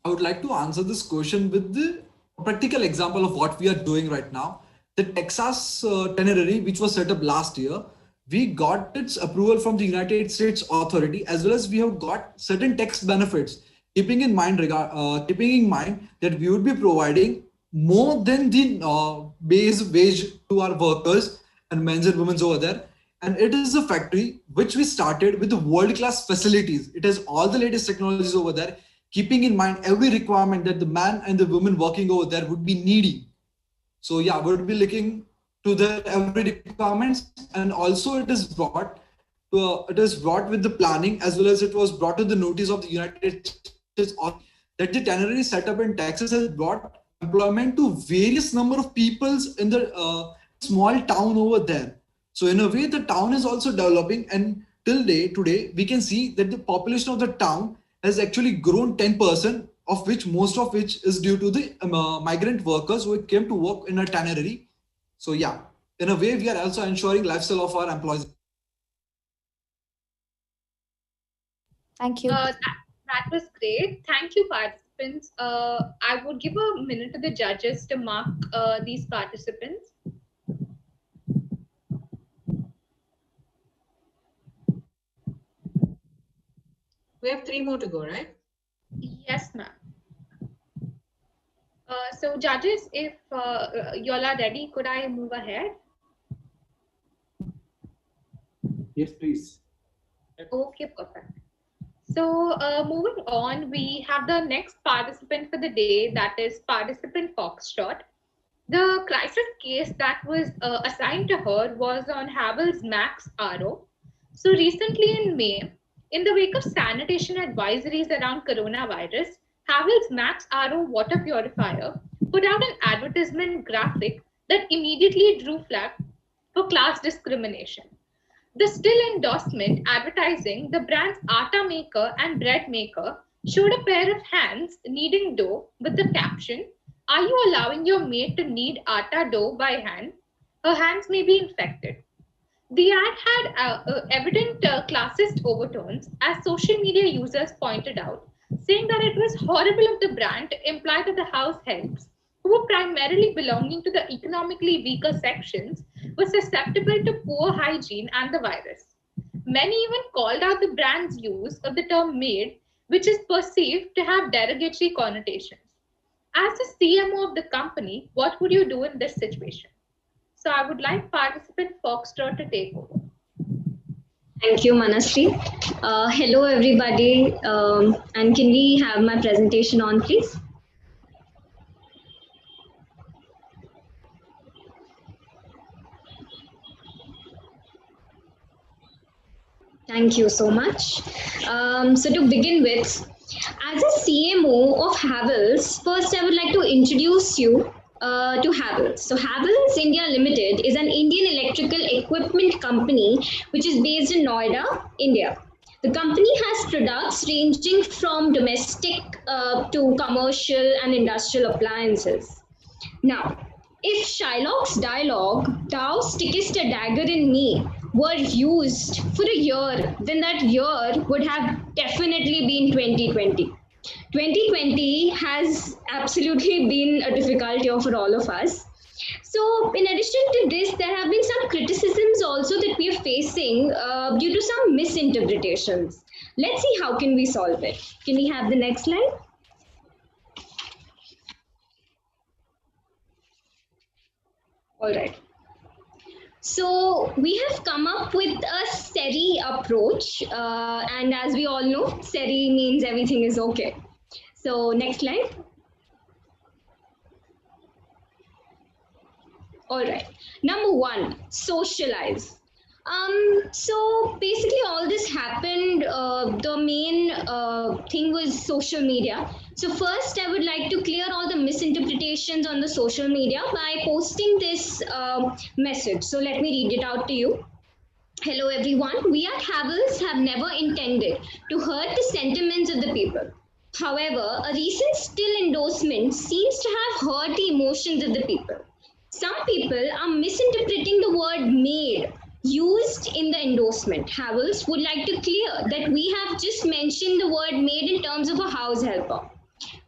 I would like to answer this question with the practical example of what we are doing right now. The Texas itinerary, which was set up last year, we got its approval from the United States authority, as well as we have got certain tax benefits, keeping in mind that we would be providing more than the base wage to our workers and men's and women's over there. And it is a factory which we started with the world-class facilities. It has all the latest technologies over there, keeping in mind every requirement that the man and the woman working over there would be needing. So yeah, we'll be looking to the every requirements, and also it is brought with the planning, as well as it was brought to the notice of the United States that the tannery setup in Texas has brought employment to various number of peoples in the small town over there. So in a way, the town is also developing, and till today, we can see that the population of the town has actually grown 10%, of which most of which is due to the migrant workers who came to work in a tannery. So yeah, in a way, we are also ensuring lifestyle of our employees. Thank you. That was great. Thank you, participants. I would give a minute to the judges to mark these participants. We have 3 more to go, right? Yes, ma'am. So judges, if you all are ready, could I move ahead? Yes, please. Okay, perfect. So moving on, we have the next participant for the day, that is participant Foxtrot. The crisis case that was assigned to her was on Havel's Max RO. So recently in May, in the wake of sanitation advisories around coronavirus, Havel's Max RO water purifier put out an advertisement graphic that immediately drew flag for class discrimination. The still endorsement advertising the brand's atta maker and bread maker showed a pair of hands kneading dough with the caption, "Are you allowing your maid to knead atta dough by hand? Her hands may be infected." The ad had evident classist overtones, as social media users pointed out, saying that it was horrible of the brand to imply that the house helps, who were primarily belonging to the economically weaker sections, were susceptible to poor hygiene and the virus. Many even called out the brand's use of the term maid, which is perceived to have derogatory connotations. As the CMO of the company, what would you do in this situation? So I would like participant Foxtrot to take over. Thank you, Manasri. Hello, everybody. And can we have my presentation on, please? Thank you so much. So to begin with, as a CMO of Havells, first I would like to introduce you to Havells. So Havells India Limited is an Indian electrical equipment company which is based in Noida, India. The company has products ranging from domestic to commercial and industrial appliances. Now, if Shylock's dialogue, "Thou stickest a dagger in me," were used for a year, then that year would have definitely been 2020. 2020 has absolutely been a difficult year for all of us. So in addition to this, there have been some criticisms also that we are facing due to some misinterpretations. Let's see how can we solve it. Can we have the next slide? All right. So we have come up with a SERI approach, and as we all know, SERI means everything is okay. So next slide. All right. Number one, socialize. So basically all this happened, the main thing was social media. So first I would like to clear all the misinterpretations on the social media by posting this message. So let me read it out to you. Hello everyone, we at Havels have never intended to hurt the sentiments of the people. However, a recent still endorsement seems to have hurt the emotions of the people. Some people are misinterpreting the word maid used in the endorsement. Havels would like to clear that we have just mentioned the word maid in terms of a house helper.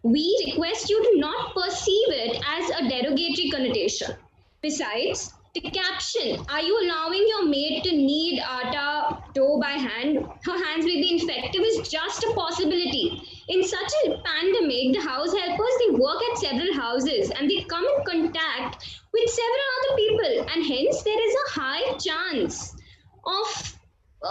We request you to not perceive it as a derogatory connotation. Besides, the caption, are you allowing your maid to knead atta dough by hand? Her hands may be infected is just a possibility. In such a pandemic, the house helpers, they work at several houses and they come in contact with several other people, and hence there is a high chance of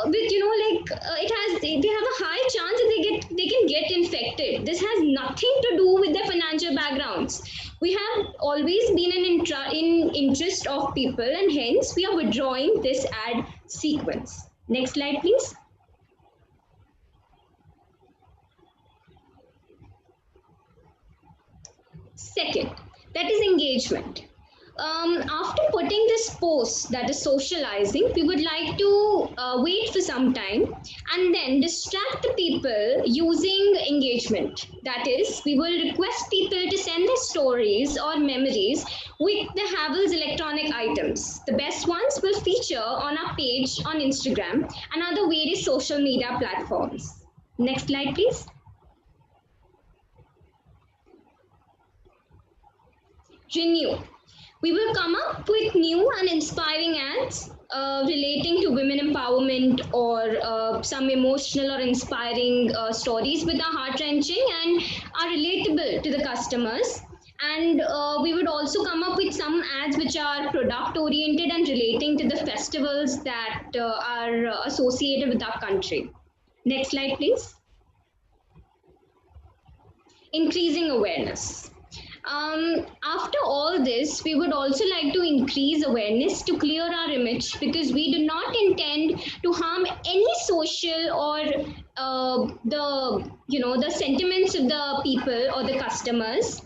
with they have a high chance that they can get infected. This has nothing to do with their financial backgrounds. We have always been in interest of people, and hence we are withdrawing this ad sequence. Next slide, please. Second, that is engagement. After putting this post, that is socializing, we would like to wait for some time and then distract the people using engagement. That is, we will request people to send their stories or memories with the Havels electronic items. The best ones will feature on our page on Instagram and other various social media platforms. Next slide, please. Renew. We will come up with new and inspiring ads relating to women empowerment or some emotional or inspiring stories with are heart-wrenching and are relatable to the customers. And we would also come up with some ads which are product-oriented and relating to the festivals that are associated with our country. Next slide, please. Increasing awareness. After all this, we would also like to increase awareness to clear our image, because we do not intend to harm any social or the sentiments of the people or the customers.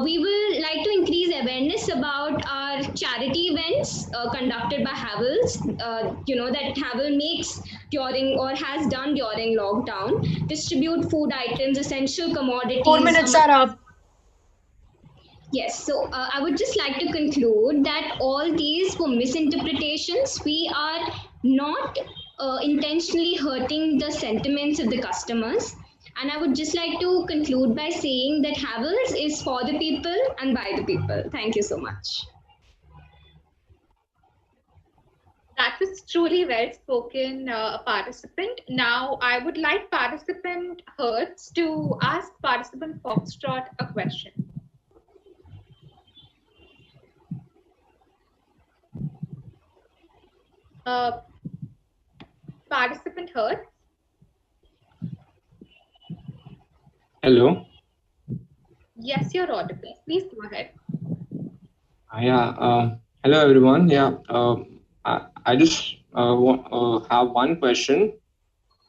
We will like to increase awareness about our charity events conducted by Havels, that Havel makes during or has done during lockdown, distribute food items, essential commodities. 4 minutes are up. Yes, so I would just like to conclude that all these were misinterpretations. We are not intentionally hurting the sentiments of the customers. And I would just like to conclude by saying that Havels is for the people and by the people. Thank you so much. That was truly well spoken, participant. Now, I would like participant Hertz to ask participant Foxtrot a question. Participant Hertz. Hello. Yes, you're audible. Please go ahead. Hello everyone. I just have one question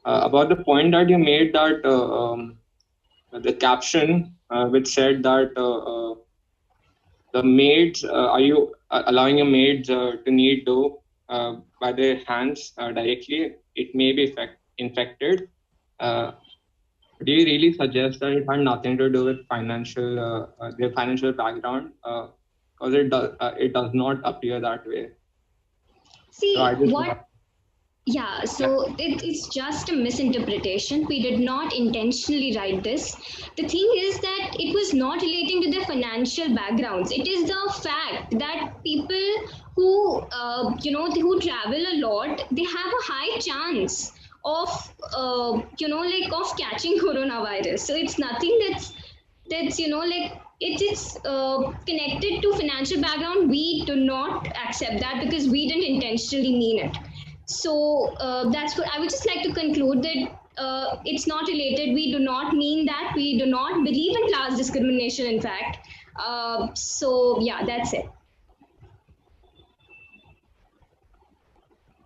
about the point that you made, that the caption which said that the maids, are you allowing your maids to knead dough by their hands directly? It may be infected. Do you really suggest that it had nothing to do with financial their financial background? Because it does not appear that way. See, so Yeah, so it's just a misinterpretation. We did not intentionally write this. The thing is that it was not relating to their financial backgrounds. It is the fact that people who, who travel a lot, they have a high chance of, of catching coronavirus. So it's nothing that's it's connected to financial background. We do not accept that because we didn't intentionally mean it. So that's what I would just like to conclude, that it's not related. We do not mean that. We do not believe in class discrimination, in fact. So yeah, that's it.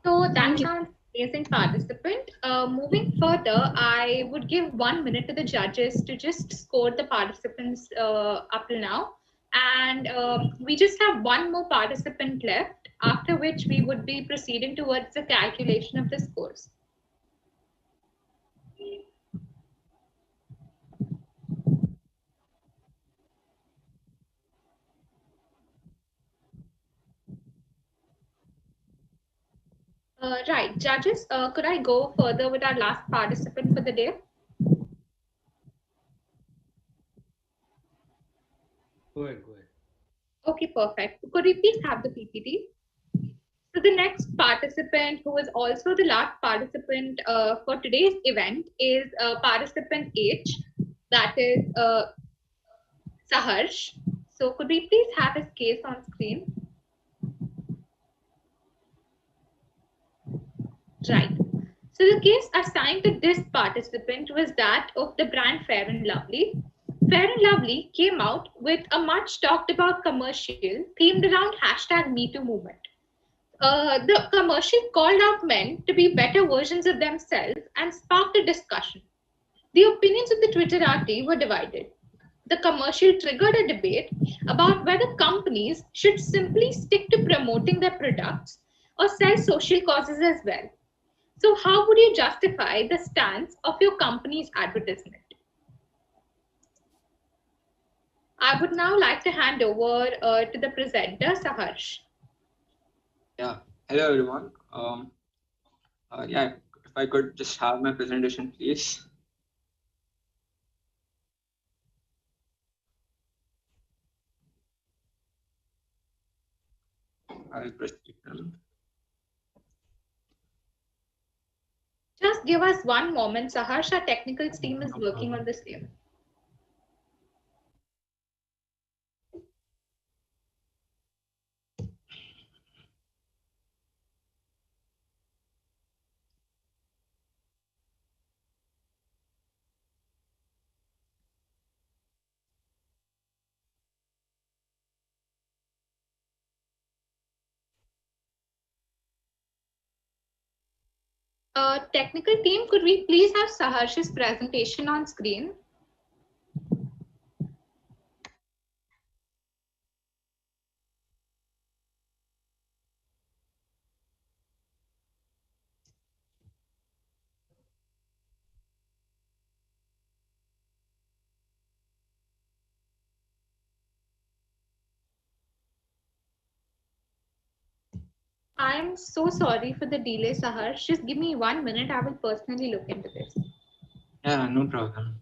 So that sounds amazing, participant. Moving further, I would give 1 minute to the judges to just score the participants up till now. And we just have one more participant left, after which we would be proceeding towards the calculation of the scores. Right, judges, could I go further with our last participant for the day? Go ahead. Okay, perfect. Could we please have the PPT? So the next participant, who is also the last participant for today's event, is participant H, that is Saharsh. So could we please have his case on screen? Right. So the case assigned to this participant was that of the brand Fair and Lovely. Fair and Lovely came out with a much talked about commercial themed around #MeToo movement. The commercial called out men to be better versions of themselves and sparked a discussion. The opinions of the Twitterati were divided. The commercial triggered a debate about whether companies should simply stick to promoting their products or sell social causes as well. So how would you justify the stance of your company's advertisement? I would now like to hand over to the presenter, Saharsh. Yeah, hello everyone. Yeah, if I could just have my presentation, please. I'll proceed. Just give us one moment, Saharsh. Our technical team is working on the same. Technical team, could we please have Saharsh's presentation on screen? I'm so sorry for the delay, Saharsh. Just give me 1 minute. I will personally look into this. Yeah, no problem.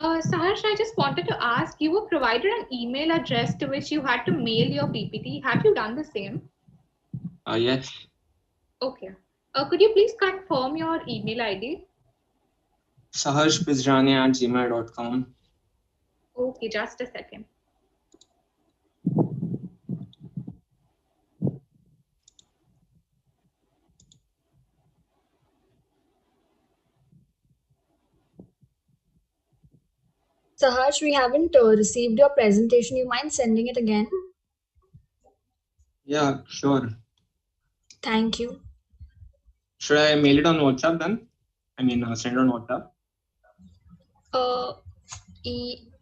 Saharsh, I just wanted to ask, you were provided an email address to which you had to mail your PPT. Have you done the same? Yes. Okay. Could you please confirm your email ID? saharshpizrani@gmail.com. Okay, just a second. Saharsh, we haven't received your presentation. You mind sending it again? Yeah, sure. Thank you. Should I mail it on WhatsApp then? I mean, send it on WhatsApp?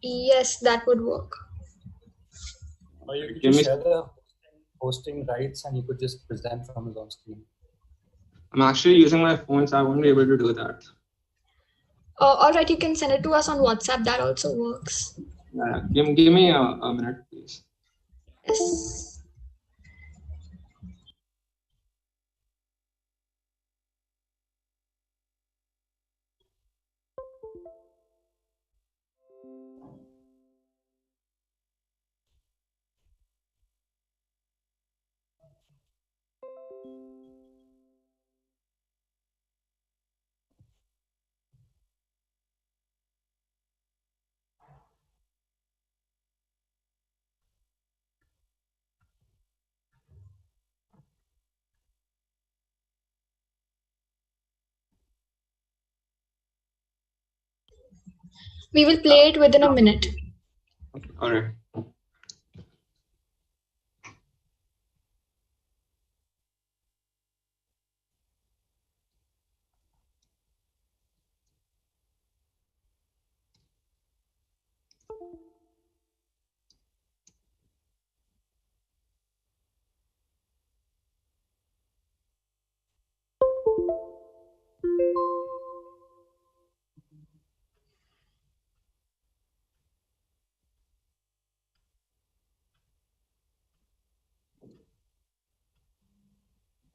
Yes, that would work. Or you could just share the hosting rights and you could just present from his own screen. I'm actually using my phone, so I won't be able to do that. All right, you can send it to us on WhatsApp. That also works. Give me a minute, please. Yes. We will play it within a minute. Okay, all right.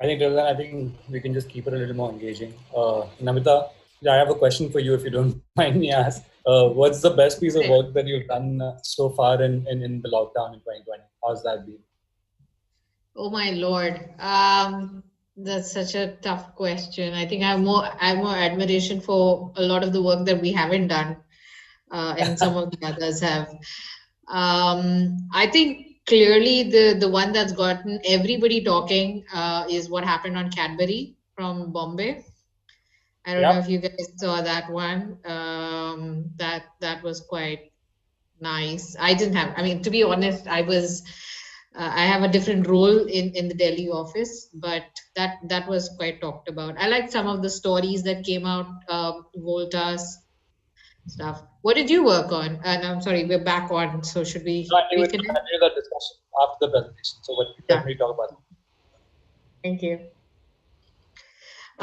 I think we can just keep it a little more engaging. Namita, I have a question for you if you don't mind me ask. What's the best piece of work that you've done so far in the lockdown in 2020? How's that been? Oh my Lord. That's such a tough question. I think I have more admiration for a lot of the work that we haven't done, and some of the others have. I think clearly the one that's gotten everybody talking is what happened on Cadbury from Bombay. I don't know if you guys saw that one. That was quite nice. I didn't have. I mean, to be honest, I have a different role in the Delhi office, but that was quite talked about. I liked some of the stories that came out, Volta's stuff. What did you work on? And I'm sorry, we're back on. So should we? We'll continue the discussion after the presentation. So we'll definitely talk about it. Thank you.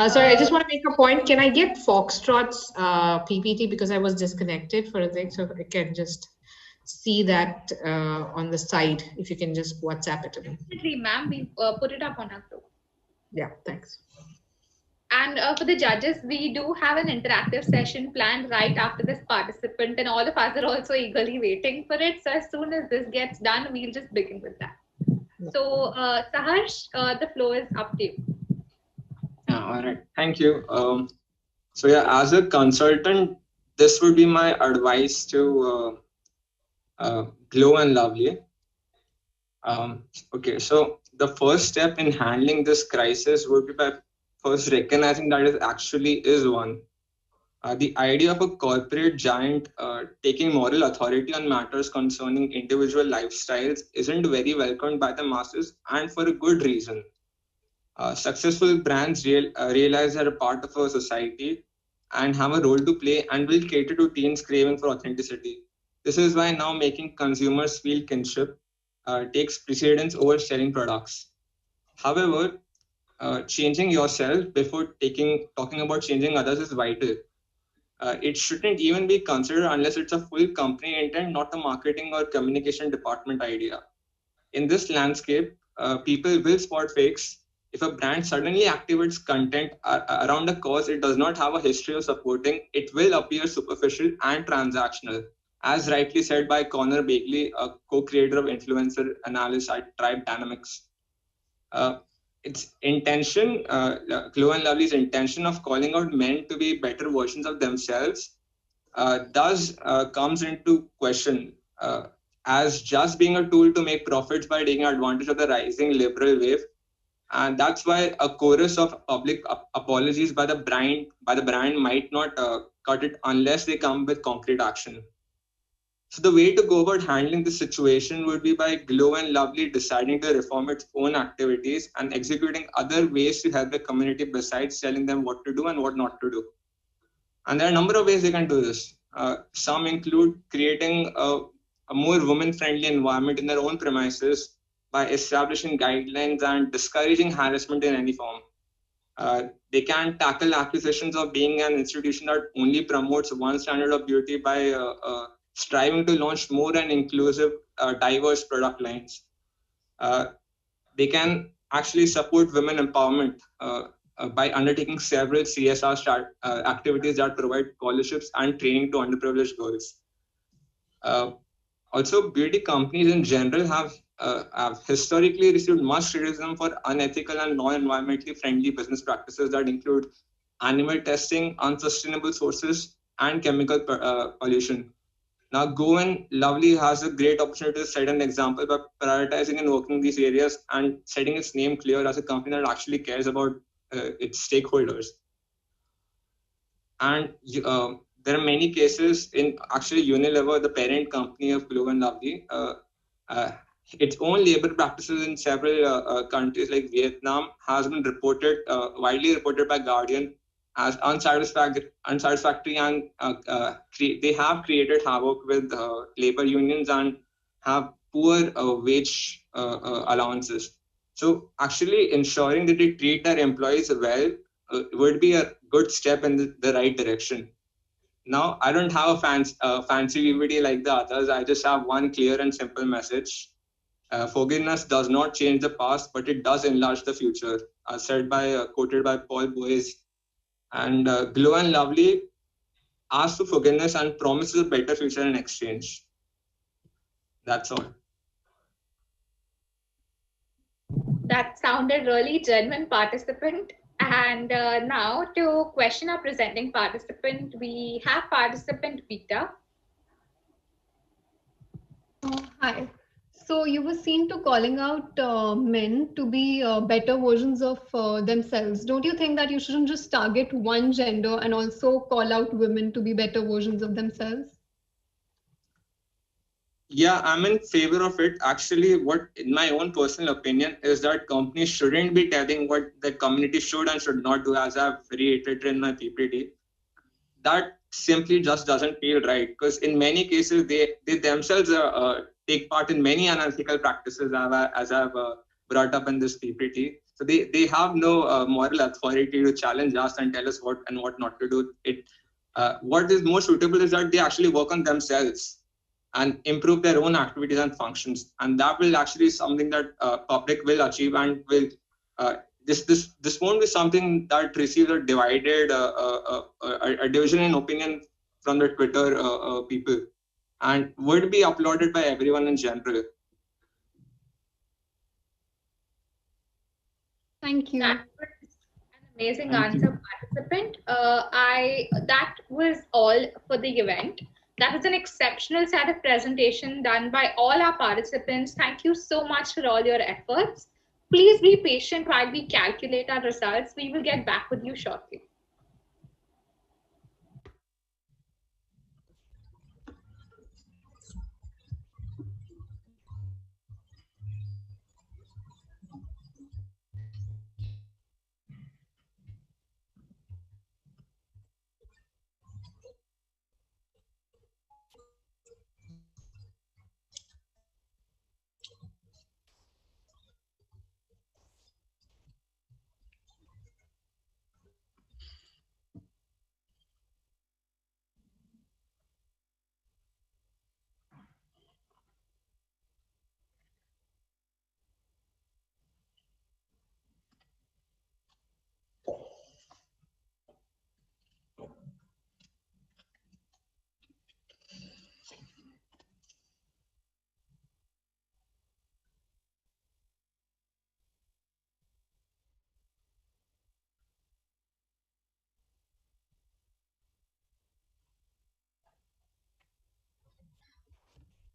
Sorry, I just want to make a point. Can I get Foxtrot's PPT because I was disconnected for a thing, so I can just see that on the side. If you can just WhatsApp it to me. Definitely, ma'am. We put it up on our group. Yeah, thanks. And for the judges, we do have an interactive session planned right after this participant, and all of us are also eagerly waiting for it. So as soon as this gets done, we'll just begin with that. So Saharsh, the floor is up to you. Yeah, all right. Thank you. So yeah, as a consultant, this would be my advice to Glow and Lovely. Okay, so the first step in handling this crisis would be by first recognizing that it actually is one. The idea of a corporate giant taking moral authority on matters concerning individual lifestyles isn't very welcomed by the masses, and for a good reason. Successful brands realize they're a part of a society and have a role to play and will cater to teens craving for authenticity. This is why now making consumers feel kinship takes precedence over selling products. However, changing yourself before talking about changing others is vital. It shouldn't even be considered unless it's a full company intent, not a marketing or communication department idea. In this landscape, people will spot fakes. If a brand suddenly activates content around a cause it does not have a history of supporting, it will appear superficial and transactional. As rightly said by Connor Bagley, a co-creator of influencer analysis at Tribe Dynamics. Its intention, Glow and Lovely's intention of calling out men to be better versions of themselves comes into question as just being a tool to make profits by taking advantage of the rising liberal wave. And that's why a chorus of public apologies by the brand might not cut it unless they come with concrete action. So the way to go about handling this situation would be by Glow and Lovely deciding to reform its own activities and executing other ways to help the community besides telling them what to do and what not to do. And there are a number of ways they can do this. Some include creating a more women-friendly environment in their own premises by establishing guidelines and discouraging harassment in any form. They can tackle accusations of being an institution that only promotes one standard of beauty by striving to launch more and inclusive, diverse product lines. They can actually support women empowerment by undertaking several CSR activities that provide scholarships and training to underprivileged girls. Also, beauty companies in general have historically received much criticism for unethical and non-environmentally friendly business practices that include animal testing, unsustainable sources, and chemical pollution. Now, Go and Lovely has a great opportunity to set an example by prioritizing and working in these areas and setting its name clear as a company that actually cares about its stakeholders. And there are many cases in actually Unilever, the parent company of Glow and Lovely. Its own labor practices in several countries like Vietnam has been reported, widely reported by Guardian as unsatisfactory, and they have created havoc with labor unions and have poor wage allowances. So actually ensuring that they treat their employees well would be a good step in the right direction. Now, I don't have a fancy VVD like the others. I just have one clear and simple message. Forgiveness does not change the past, but it does enlarge the future, as quoted by Paul Boyes. And Glow and Lovely asks for forgiveness and promises a better future in exchange. That's all. That sounded really genuine, participant. And now to question our presenting participant, we have participant Vita. Hi. So you were seen to calling out men to be better versions of themselves. Don't you think that you shouldn't just target one gender and also call out women to be better versions of themselves? Yeah, I'm in favor of it. Actually, what, in my own personal opinion, is that companies shouldn't be telling what the community should and should not do, as I've reiterated in my PPT. That simply just doesn't feel right, because in many cases, they themselves take part in many unethical practices, as I've brought up in this PPT. So they have no moral authority to challenge us and tell us what and what not to do. What is more suitable is that they actually work on themselves and improve their own activities and functions, and that will actually something that public will achieve, and will this won't be something that receives a divided a division in opinion from the Twitter people, and would be applauded by everyone in general. Thank you. That was an amazing answer, participant. That was all for the event. That was an exceptional set of presentation done by all our participants. Thank you so much for all your efforts. Please be patient while we calculate our results. We will get back with you shortly.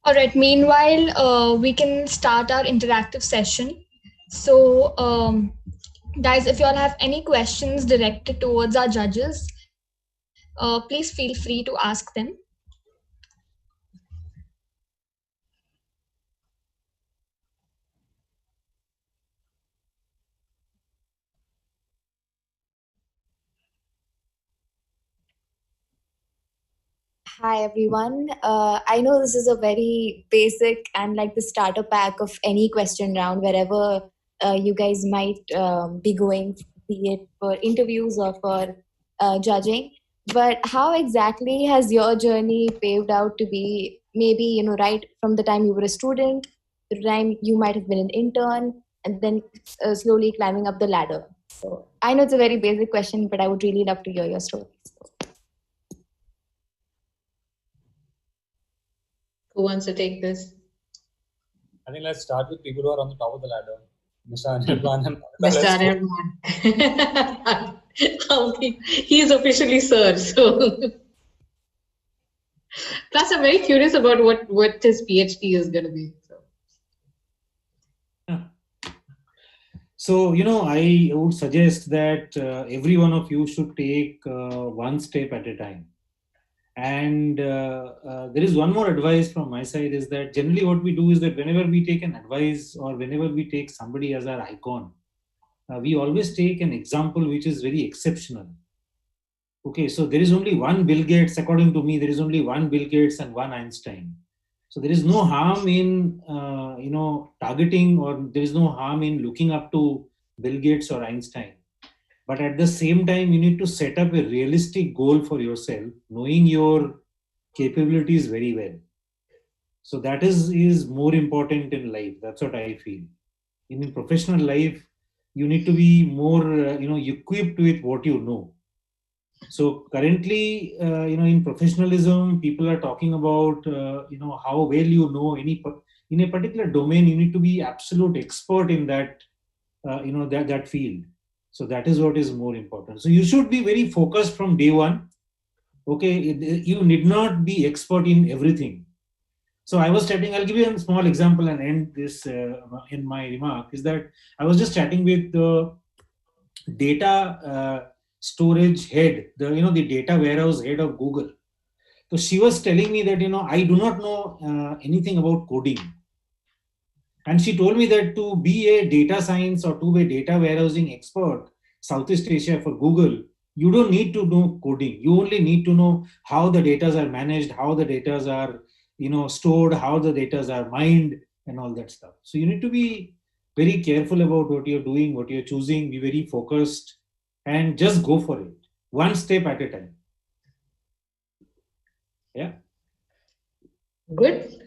All right, meanwhile, we can start our interactive session. So, guys, if you all have any questions directed towards our judges, please feel free to ask them. Hi everyone. I know this is a very basic and like the starter pack of any question round wherever you guys might be going, be it for interviews or for judging. But how exactly has your journey paved out to be, maybe, right from the time you were a student, the time you might have been an intern, and then slowly climbing up the ladder? So I know it's a very basic question, but I would really love to hear your story. Who wants to take this? I think let's start with people who are on the top of the ladder. Mr. Anirban and Mr. Anirban. He's officially sir, so. Plus, I'm very curious about what his PhD is going to be. So, I would suggest that every one of you should take one step at a time. And there is one more advice from my side, is that generally what we do is that whenever we take an advice or whenever we take somebody as our icon, we always take an example which is very exceptional. Okay, so there is only one Bill Gates, according to me, there is only one Bill Gates and one Einstein. So there is no harm in, targeting, or there is no harm in looking up to Bill Gates or Einstein. But at the same time, you need to set up a realistic goal for yourself, knowing your capabilities very well. So that is more important in life. That's what I feel. In professional life, you need to be more, equipped with what you know. So currently, in professionalism, people are talking about, how well you know in a particular domain. You need to be absolute expert in that, that field. So that is what is more important. So you should be very focused from day one. Okay, you need not be expert in everything. So I was chatting. I'll give you a small example and end this in my remark. Is that I was just chatting with the data storage head, the data warehouse head of Google. So she was telling me that I do not know anything about coding, and she told me that to be a data science or to be a data warehousing expert, Southeast Asia for Google, you don't need to know coding. You only need to know how the data are managed, how the data are stored, how the data are mined, and all that stuff. So you need to be very careful about what you're doing, what you're choosing. Be very focused, and just go for it, one step at a time. Yeah. Good.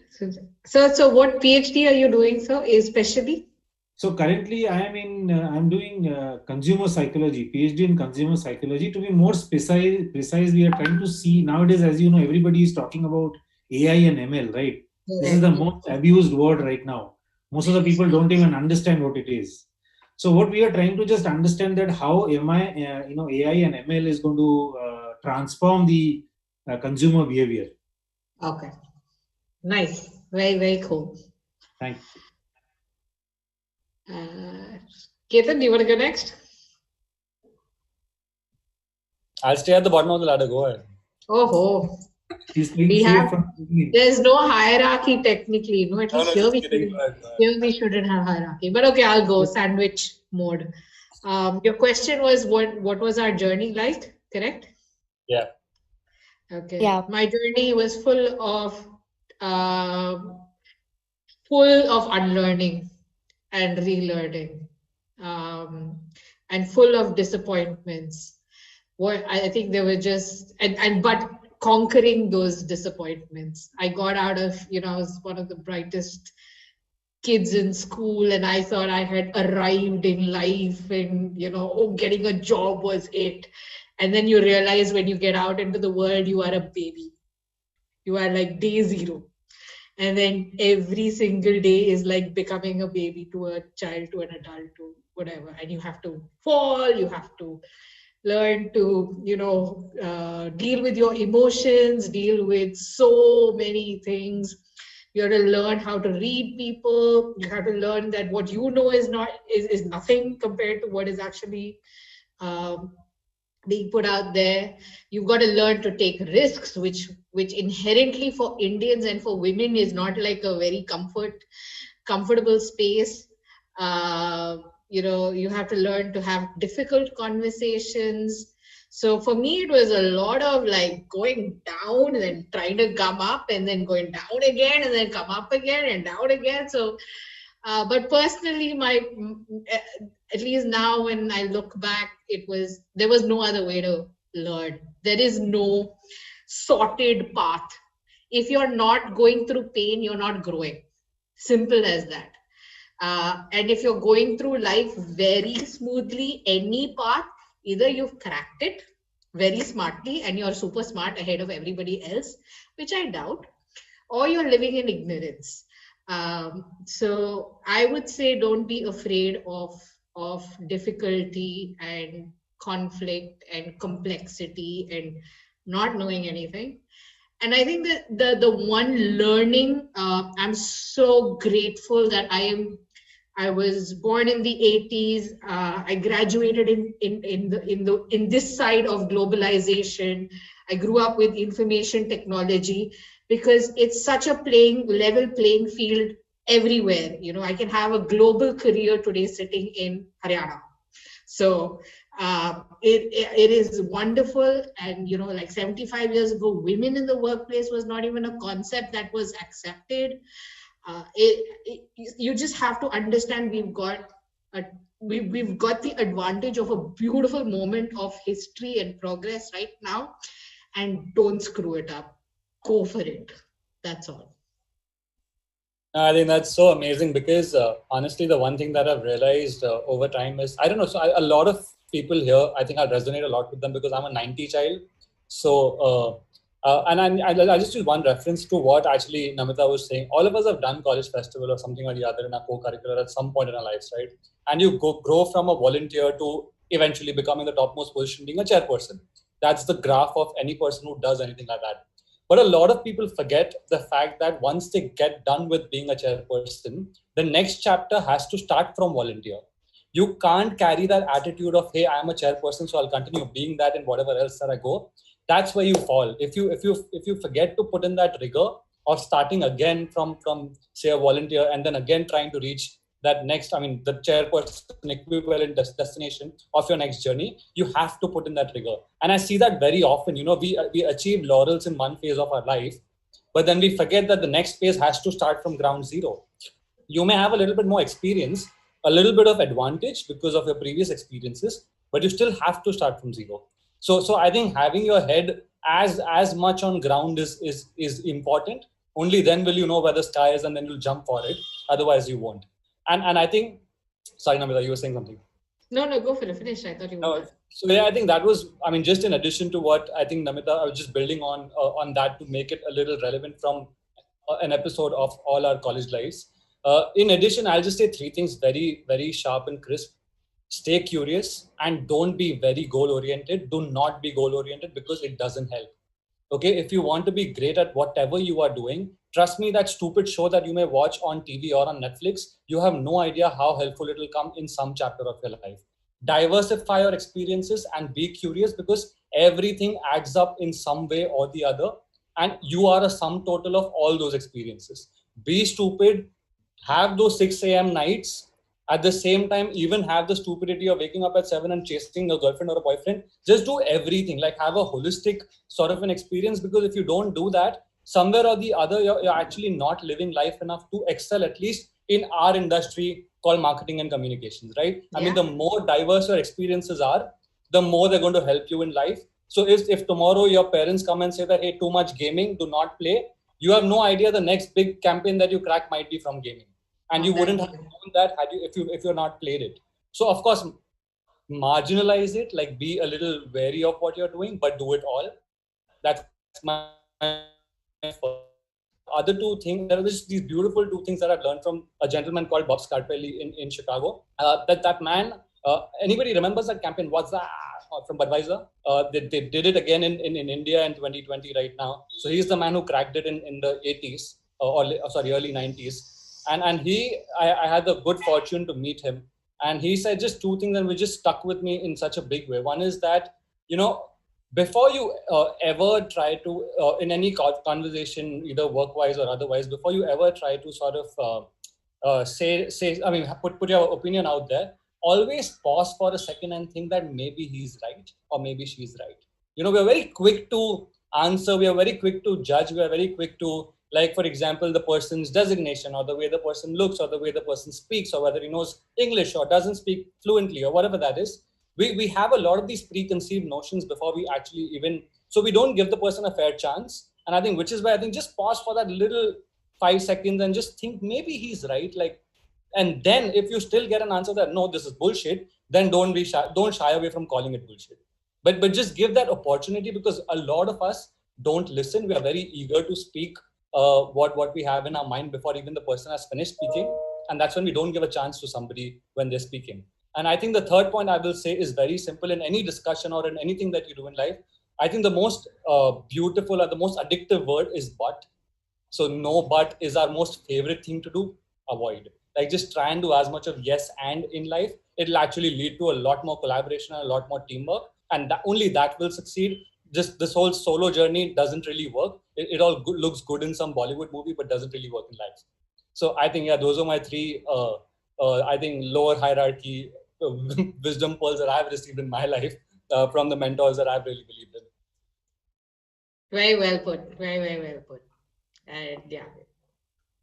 So what PhD are you doing, sir, especially? So currently I'm doing consumer psychology, PhD in consumer psychology. To be more precise, we are trying to see nowadays, as you know, everybody is talking about AI and ML, right? Yeah. This is the most abused word right now. Most of the people don't even understand what it is. So what we are trying to just understand that how AI and ML is going to transform the consumer behavior. Okay. Nice. Very, very cool. Thanks. Ketan, do you want to go next? I'll stay at the bottom of the ladder. Go ahead. Oh, there's no hierarchy technically. No, at least here we shouldn't have hierarchy. But okay, I'll go sandwich mode. Your question was what was our journey like? Correct? Yeah. Okay. Yeah. My journey was full of unlearning and relearning, and full of disappointments. I think they were just but conquering those disappointments. I got out of, I was one of the brightest kids in school, and I thought I had arrived in life, and getting a job was it. And then you realize when you get out into the world, you are a baby. You are like day zero. And then every single day is like becoming a baby to a child, to an adult, to whatever. And you have to fall, you have to learn to, deal with your emotions, deal with so many things. You have to learn how to read people. You have to learn that what you know is nothing compared to what is actually being put out there. You've got to learn to take risks, which inherently for Indians and for women is not like a very comfortable space. You have to learn to have difficult conversations. So for me, it was a lot of like going down and then trying to come up, and then going down again, and then come up again and down again. So, but personally, at least now when I look back, there was no other way to learn. There is no sorted path. If you're not going through pain, you're not growing. Simple as that. And if you're going through life very smoothly, any path, either you've cracked it very smartly and you're super smart ahead of everybody else, which I doubt, or you're living in ignorance. So I would say don't be afraid of difficulty and conflict and complexity and not knowing anything. And I think that the one learning, I'm so grateful that I was born in the 80s. I graduated in this side of globalization. I grew up with information technology because it's such a level playing field everywhere. I can have a global career today sitting in Haryana. So it is wonderful. And, like 75 years ago, women in the workplace was not even a concept that was accepted. You just have to understand we've got the advantage of a beautiful moment of history and progress right now, and don't screw it up. Go for it. That's all. I think that's so amazing because honestly, the one thing that I've realized over time is, I don't know, so a lot of people here, I think I'll resonate a lot with them because I'm a 90 child. So, and I'll just use one reference to what actually Namita was saying. All of us have done college festival or something or the other in our co-curricular at some point in our lives, right? And you grow from a volunteer to eventually becoming the topmost position, being a chairperson. That's the graph of any person who does anything like that. But a lot of people forget the fact that once they get done with being a chairperson, the next chapter has to start from volunteer. You can't carry that attitude of, hey, I am a chairperson, so I'll continue being that in whatever else that I go. That's where you fall. If you forget to put in that rigor of starting again from say a volunteer and then again trying to reach that next, the chairperson equivalent destination of your next journey, you have to put in that rigor. And I see that very often. We achieve laurels in one phase of our life, but then we forget that the next phase has to start from ground zero. You may have a little bit more experience, a little bit of advantage because of your previous experiences, but you still have to start from zero. So I think having your head as much on ground is important. Only then will you know where the sky is, and then you'll jump for it. Otherwise, you won't. And I think, sorry, Namita, you were saying something. No, go for it. Finish. I thought you were. So yeah, I think that was, just in addition to what I think Namita, I was just building on that to make it a little relevant from an episode of all our college lives. In addition, I'll just say three things very, very sharp and crisp. Stay curious and don't be very goal-oriented. Do not be goal-oriented because it doesn't help. Okay, if you want to be great at whatever you are doing, trust me, that stupid show that you may watch on TV or on Netflix, you have no idea how helpful it will come in some chapter of your life. Diversify your experiences and be curious because everything adds up in some way or the other. And you are a sum total of all those experiences. Be stupid, have those 6 a.m. nights. At the same time, even have the stupidity of waking up at 7 and chasing a girlfriend or a boyfriend. Just do everything, like have a holistic sort of an experience, because if you don't do that, somewhere or the other, you're actually not living life enough to excel, at least in our industry called marketing and communications, right? Yeah. The more diverse your experiences are, the more they're going to help you in life. So if tomorrow your parents come and say that, hey, too much gaming, do not play, you have no idea the next big campaign that you crack might be from gaming. And you wouldn't have known that had you if you're not played it. So of course, marginalize it, like be a little wary of what you're doing, but do it all. That's my other two things. There are just these beautiful two things that I've learned from a gentleman called Bob Scarpelli in Chicago. That man, anybody remembers that campaign? What's that? From Budweiser? They did it again in India in 2020 right now. So he's the man who cracked it in the 80s, early 90s. And I had the good fortune to meet him. And he said just two things that were just stuck with me in such a big way. One is that, before you ever try to, in any conversation, either work-wise or otherwise, before you ever try to sort of put your opinion out there, always pause for a second and think that maybe he's right or maybe she's right. We're very quick to answer. We are very quick to judge. We are very quick to, like, for example, the person's designation or the way the person looks or the way the person speaks or whether he knows English or doesn't speak fluently or whatever that is. We have a lot of these preconceived notions before we actually even, so we don't give the person a fair chance. And I think, which is why I think just pause for that little 5 seconds and just think maybe he's right. And then if you still get an answer that, no, this is bullshit, then don't shy away from calling it bullshit. But just give that opportunity, because a lot of us don't listen. We are very eager to speak what we have in our mind before even the person has finished speaking. And that's when we don't give a chance to somebody when they're speaking. And I think the third point I will say is very simple in any discussion or in anything that you do in life. I think the most beautiful or the most addictive word is but. So no but is our most favorite thing to do. Avoid. Like, just try and do as much of yes and in life. It'll actually lead to a lot more collaboration and a lot more teamwork. And only that will succeed. just this whole solo journey doesn't really work. It all looks good in some Bollywood movie, but doesn't really work in life. So I think, yeah, those are my three, I think, lower hierarchy wisdom pearls that I've received in my life from the mentors that I've really believed in. Very well put. Very, very well put. And yeah.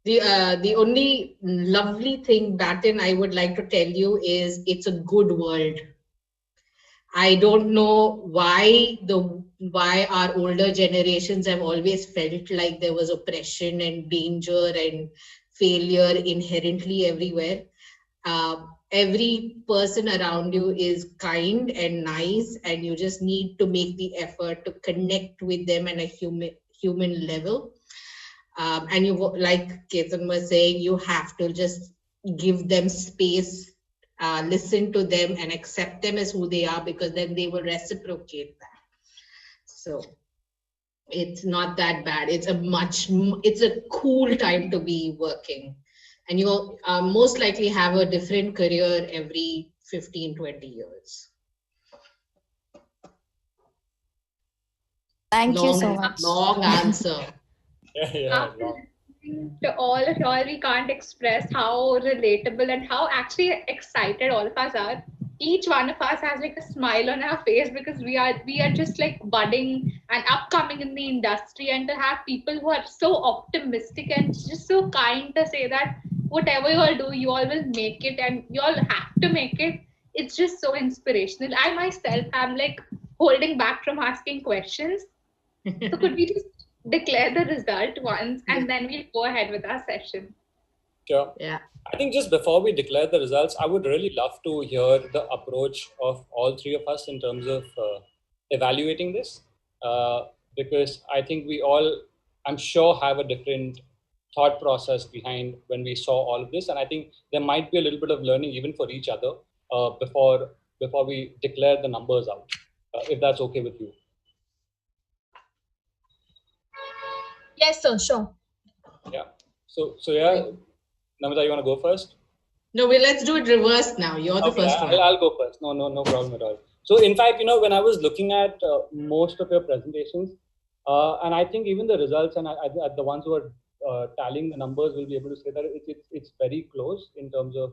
The only lovely thing, Batten, I would like to tell you is it's a good world. I don't know why our older generations have always felt like there was oppression and danger and failure inherently everywhere. Every person around you is kind and nice, and you just need to make the effort to connect with them on a human level. And you, like Ketan was saying, you have to just give them space, listen to them and accept them as who they are, because then they will reciprocate that. So it's not that bad. It's a cool time to be working, and you'll most likely have a different career every 15-20 years. Thank you so much. Long answer. After listening to all of y'all, we can't express how relatable and how actually excited all of us are. Each one of us has like a smile on our face because we are just like budding and upcoming in the industry, and to have people who are so optimistic and just so kind to say that whatever you all do, you all will make it and you all have to make it. It's just so inspirational. I myself am like holding back from asking questions. So could we just declare the result once and then we'll go ahead with our session? Sure. Yeah. I think just before we declare the results, I would really love to hear the approach of all three of us in terms of evaluating this, because I think we all, I'm sure, have a different thought process behind when we saw all of this. And I think there might be a little bit of learning even for each other before we declare the numbers out, if that's okay with you. Yes, sir, sure. Yeah. So yeah, Namita, you want to go first? No, let's do it reverse now. You're the first one. I'll go first. No problem at all. So in fact, when I was looking at most of your presentations, and I think even the results, and the ones who are tallying the numbers will be able to say that it's very close in terms of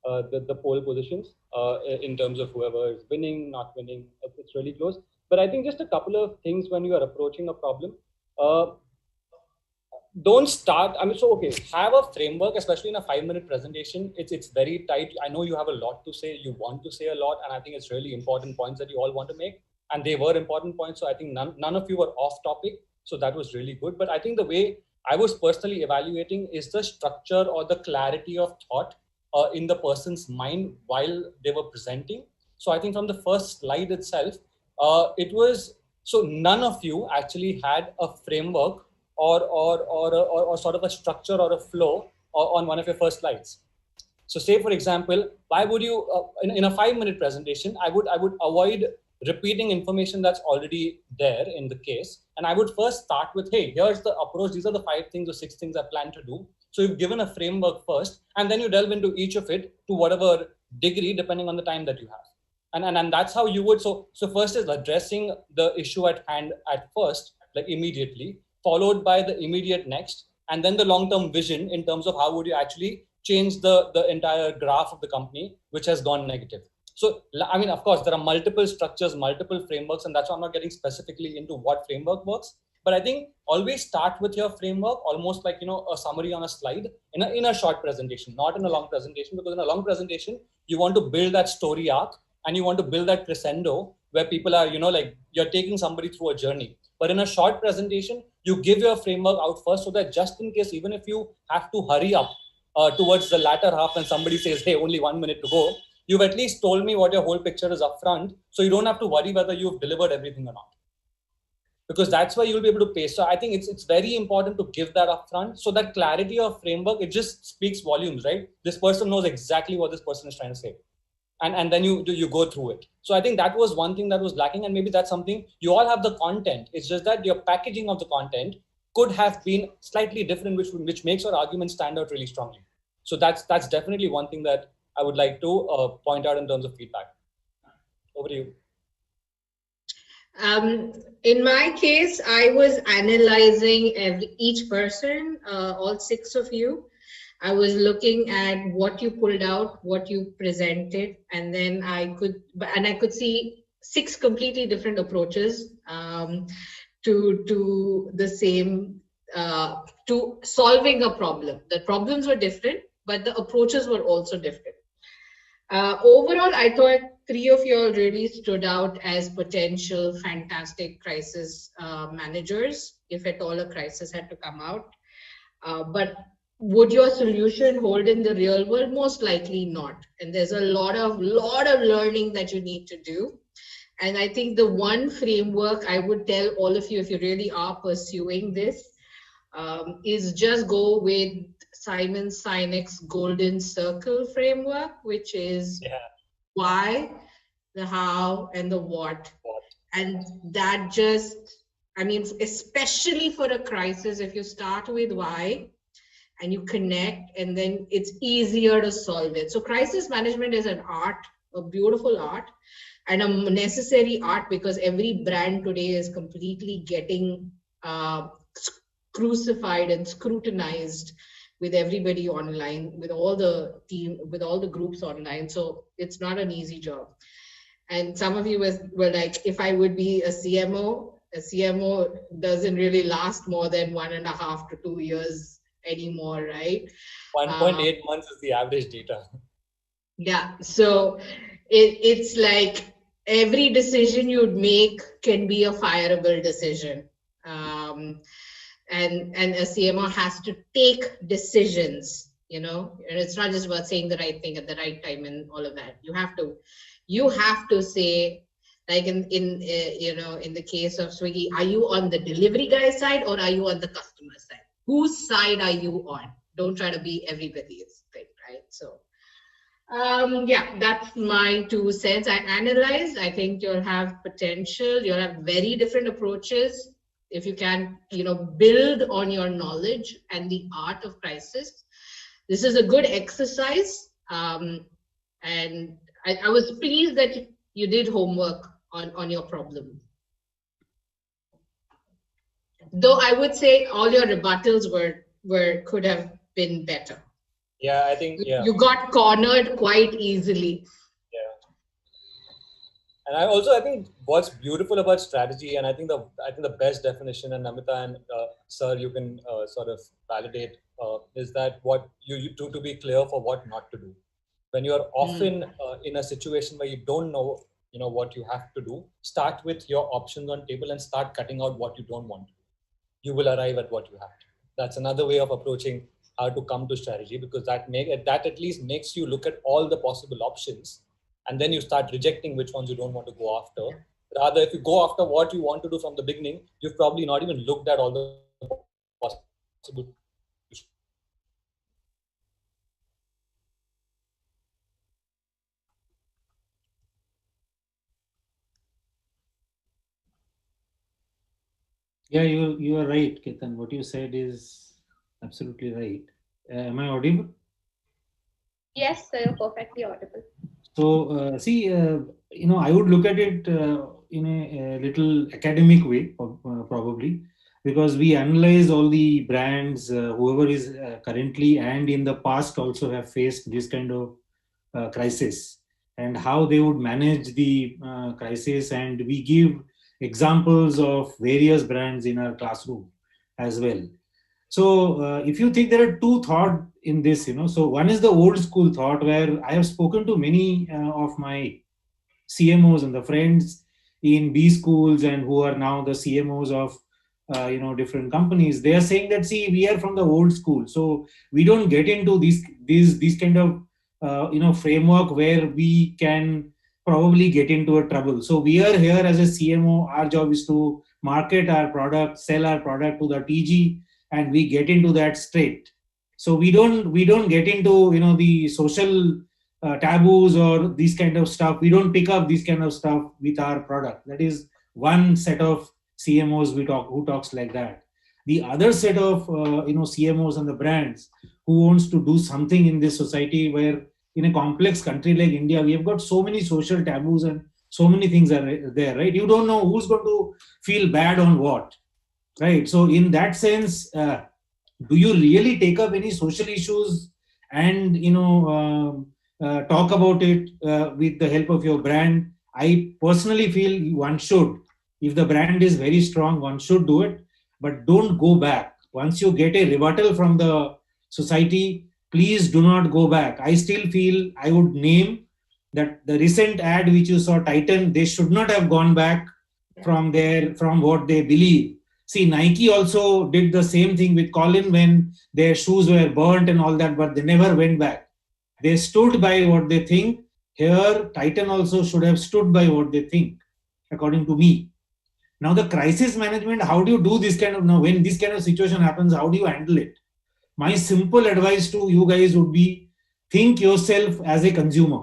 the pole positions, in terms of whoever is winning, not winning. It's really close. But I think just a couple of things when you are approaching a problem. Don't start. Have a framework, especially in a 5-minute presentation. It's very tight. I know you have a lot to say. You want to say a lot, and I think it's really important points that you all want to make, and they were important points. So I think none of you were off topic. So that was really good. But I think the way I was personally evaluating is the structure or the clarity of thought in the person's mind while they were presenting. So I think from the first slide itself, it was so none of you actually had a framework or sort of a structure or a flow on one of your first slides. So say, for example, why would you, in a 5-minute presentation, I would avoid repeating information that's already there in the case. And I would first start with, hey, here's the approach. These are the 5 things or 6 things I plan to do. So you've given a framework first, and then you delve into each of it to whatever degree, depending on the time that you have. And that's how you would, so first is addressing the issue at hand at first, like immediately, followed by the immediate next, and then the long-term vision in terms of how would you actually change the entire graph of the company, which has gone negative. So, I mean, of course, there are multiple structures, multiple frameworks, and that's why I'm not getting specifically into what framework works. But I think always start with your framework, almost like, a summary on a slide in a short presentation, not in a long presentation, because in a long presentation, you want to build that story arc and you want to build that crescendo where people are, like you're taking somebody through a journey. But in a short presentation, you give your framework out first so that just in case, even if you have to hurry up towards the latter half and somebody says, hey, only 1 minute to go, you've at least told me what your whole picture is up front. So you don't have to worry whether you've delivered everything or not. Because that's why you'll be able to pace. So I think it's very important to give that up front. So that clarity of framework, it just speaks volumes, right? This person knows exactly what this person is trying to say. And then you go through it. So I think that was one thing that was lacking, and maybe that's something. You all have the content. It's just that your packaging of the content could have been slightly different, which makes your argument stand out really strongly. So that's definitely one thing that I would like to point out in terms of feedback. Over to you. In my case, I was analyzing each person, all 6 of you. I was looking at what you pulled out, what you presented, and then I could see 6 completely different approaches to the same to solving a problem. The problems were different, but the approaches were also different. Overall, I thought 3 of you all really stood out as potential fantastic crisis managers, if at all a crisis had to come out. But would your solution hold in the real world? Most likely not. And there's a lot of learning that you need to do. And I think the one framework I would tell all of you, if you really are pursuing this, is just go with Simon Sinek's Golden Circle framework, which is why, the how, and the what. And that just, I mean, especially for a crisis, if you start with why and you connect, and then it's easier to solve it. So crisis management is an art, a beautiful art, and a necessary art, because every brand today is completely getting crucified and scrutinized with everybody online, with all the team, with all the groups online. So it's not an easy job. And some of you were like, if I would be a CMO doesn't really last more than 1.5 to 2 years anymore, right? 1.8 months is the average data. Yeah, so it's like every decision you'd make can be a fireable decision. And a CMO has to take decisions, you know, and it's not just about saying the right thing at the right time and all of that. You have to say, like in the case of Swiggy, are you on the delivery guy side or are you on the customer side? Whose side are you on? Don't try to be everybody's thing, right? So yeah, that's my 2 cents. I analyzed. I think you'll have potential. You'll have very different approaches. If you can, build on your knowledge and the art of crisis, this is a good exercise. And I was pleased that you did homework on your problem. Though I would say all your rebuttals could have been better. Yeah, I think you got cornered quite easily. And I think what's beautiful about strategy, and I think the best definition, and Namita and Sir, you can sort of validate, is that what you to be clear for what not to do. When you are often in a situation where you don't know, what you have to do, start with your options on table and start cutting out what you don't want to do. You will arrive at what you have to. That's another way of approaching how to come to strategy, because that at least makes you look at all the possible options. And then you start rejecting which ones you don't want to go after. Rather, if you go after what you want to do from the beginning, you've probably not even looked at all the possible. Yeah, you are right, Ketan. What you said is absolutely right. Am I audible? Yes, sir, you're perfectly audible. So, see, I would look at it in a little academic way, probably, because we analyze all the brands, whoever is currently and in the past also have faced this kind of crisis, and how they would manage the crisis. And we give examples of various brands in our classroom as well. So if you think, there are 2 thoughts in this, so one is the old school thought, where I have spoken to many of my CMOs and the friends in B schools and who are now the CMOs of different companies. They are saying that, see, we are from the old school, so we don't get into these kind of framework where we can probably get into a trouble. So we are here as a CMO. Our job is to market our product, sell our product to the TG, and we get into that straight. So we don't get into the social taboos or these kind of stuff. We don't pick up this kind of stuff with our product. That is one set of CMOs who talks like that. The other set of CMOs and the brands who wants to do something in this society, where in a complex country like India, we have got so many social taboos and So many things are there, right? You don't know who's going to feel bad on what, right? So in that sense, do you really take up any social issues and talk about it with the help of your brand? I personally feel one should. If the brand is very strong, one should do it, but don't go back. Once you get a rebuttal from the society, please do not go back. I still feel I would name that the recent ad which you saw, Titan, they should not have gone back from what they believe. See, Nike also did the same thing with Colin when their shoes were burnt and all that, but they never went back. They stood by what they think. Here, Titan also should have stood by what they think, according to me. Now, the crisis management, how do you do this kind of, now when this kind of situation happens, how do you handle it? My simple advice to you guys would be, think yourself as a consumer.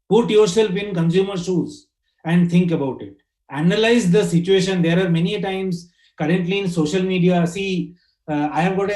Put yourself in consumer shoes and think about it. Analyze the situation. There are many times currently in social media. See, I have got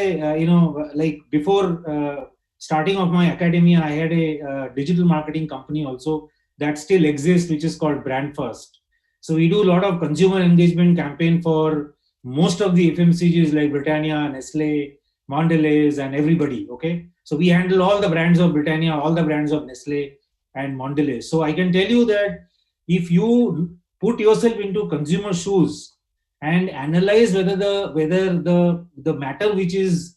like before starting of my academia, I had a digital marketing company also that still exists, which is called Brand First. So we do a lot of consumer engagement campaign for most of the FMCGs like Britannia, Nestle, Mondelez, and everybody. Okay, so we handle all the brands of Britannia, all the brands of Nestle and Mondelez. So I can tell you that if you put yourself into consumer shoes and analyze whether the matter which is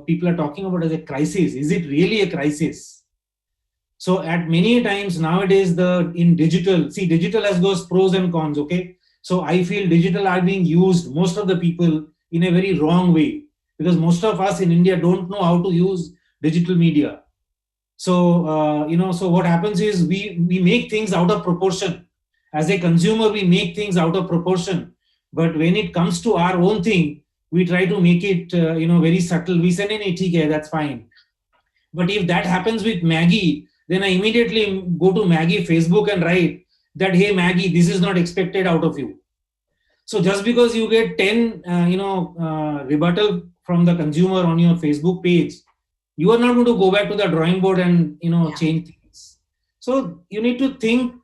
people are talking about as a crisis, is it really a crisis? So at many times nowadays, in digital, see, digital has those pros and cons. Okay, so I feel digital are being used, most of the people, in a very wrong way, because most of us in India don't know how to use digital media. So so what happens is we make things out of proportion. As a consumer, we make things out of proportion, but when it comes to our own thing, we try to make it very subtle. We say, "Nee, okay, that's fine." But if that happens with Maggie, then I immediately go to Maggie Facebook and write that, "Hey Maggie, this is not expected out of you." So just because you get 10 rebuttal from the consumer on your Facebook page, you are not going to go back to the drawing board and change things. So you need to think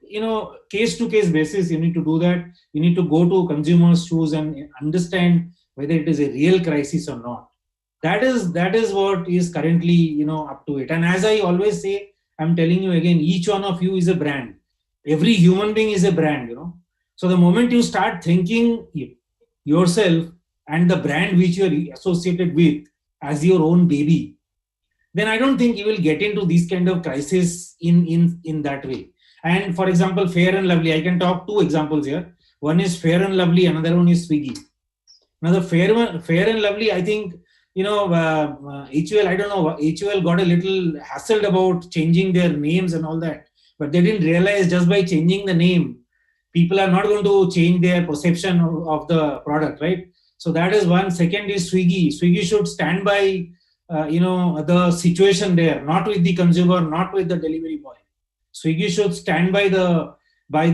case to case basis. You need to do that. You need to go to consumers' shoes and understand whether it is a real crisis or not. That is what is currently up to it. And as I always say, I'm telling you again, each one of you is a brand. Every human being is a brand. So the moment you start thinking yourself and the brand which you are associated with as your own baby, then I don't think you will get into these kind of crisis in that way. And for example, Fair and Lovely, I can talk two examples here. One is Fair and Lovely, another one is Swiggy. Now the Fair and Lovely, I think, HUL, I don't know, HUL got a little hassled about changing their names and all that, but they didn't realize just by changing the name, people are not going to change their perception of the product, right? So that is one. Second is Swiggy. Swiggy should stand by the situation there, not with the consumer, not with the delivery boy. Swiggy should stand by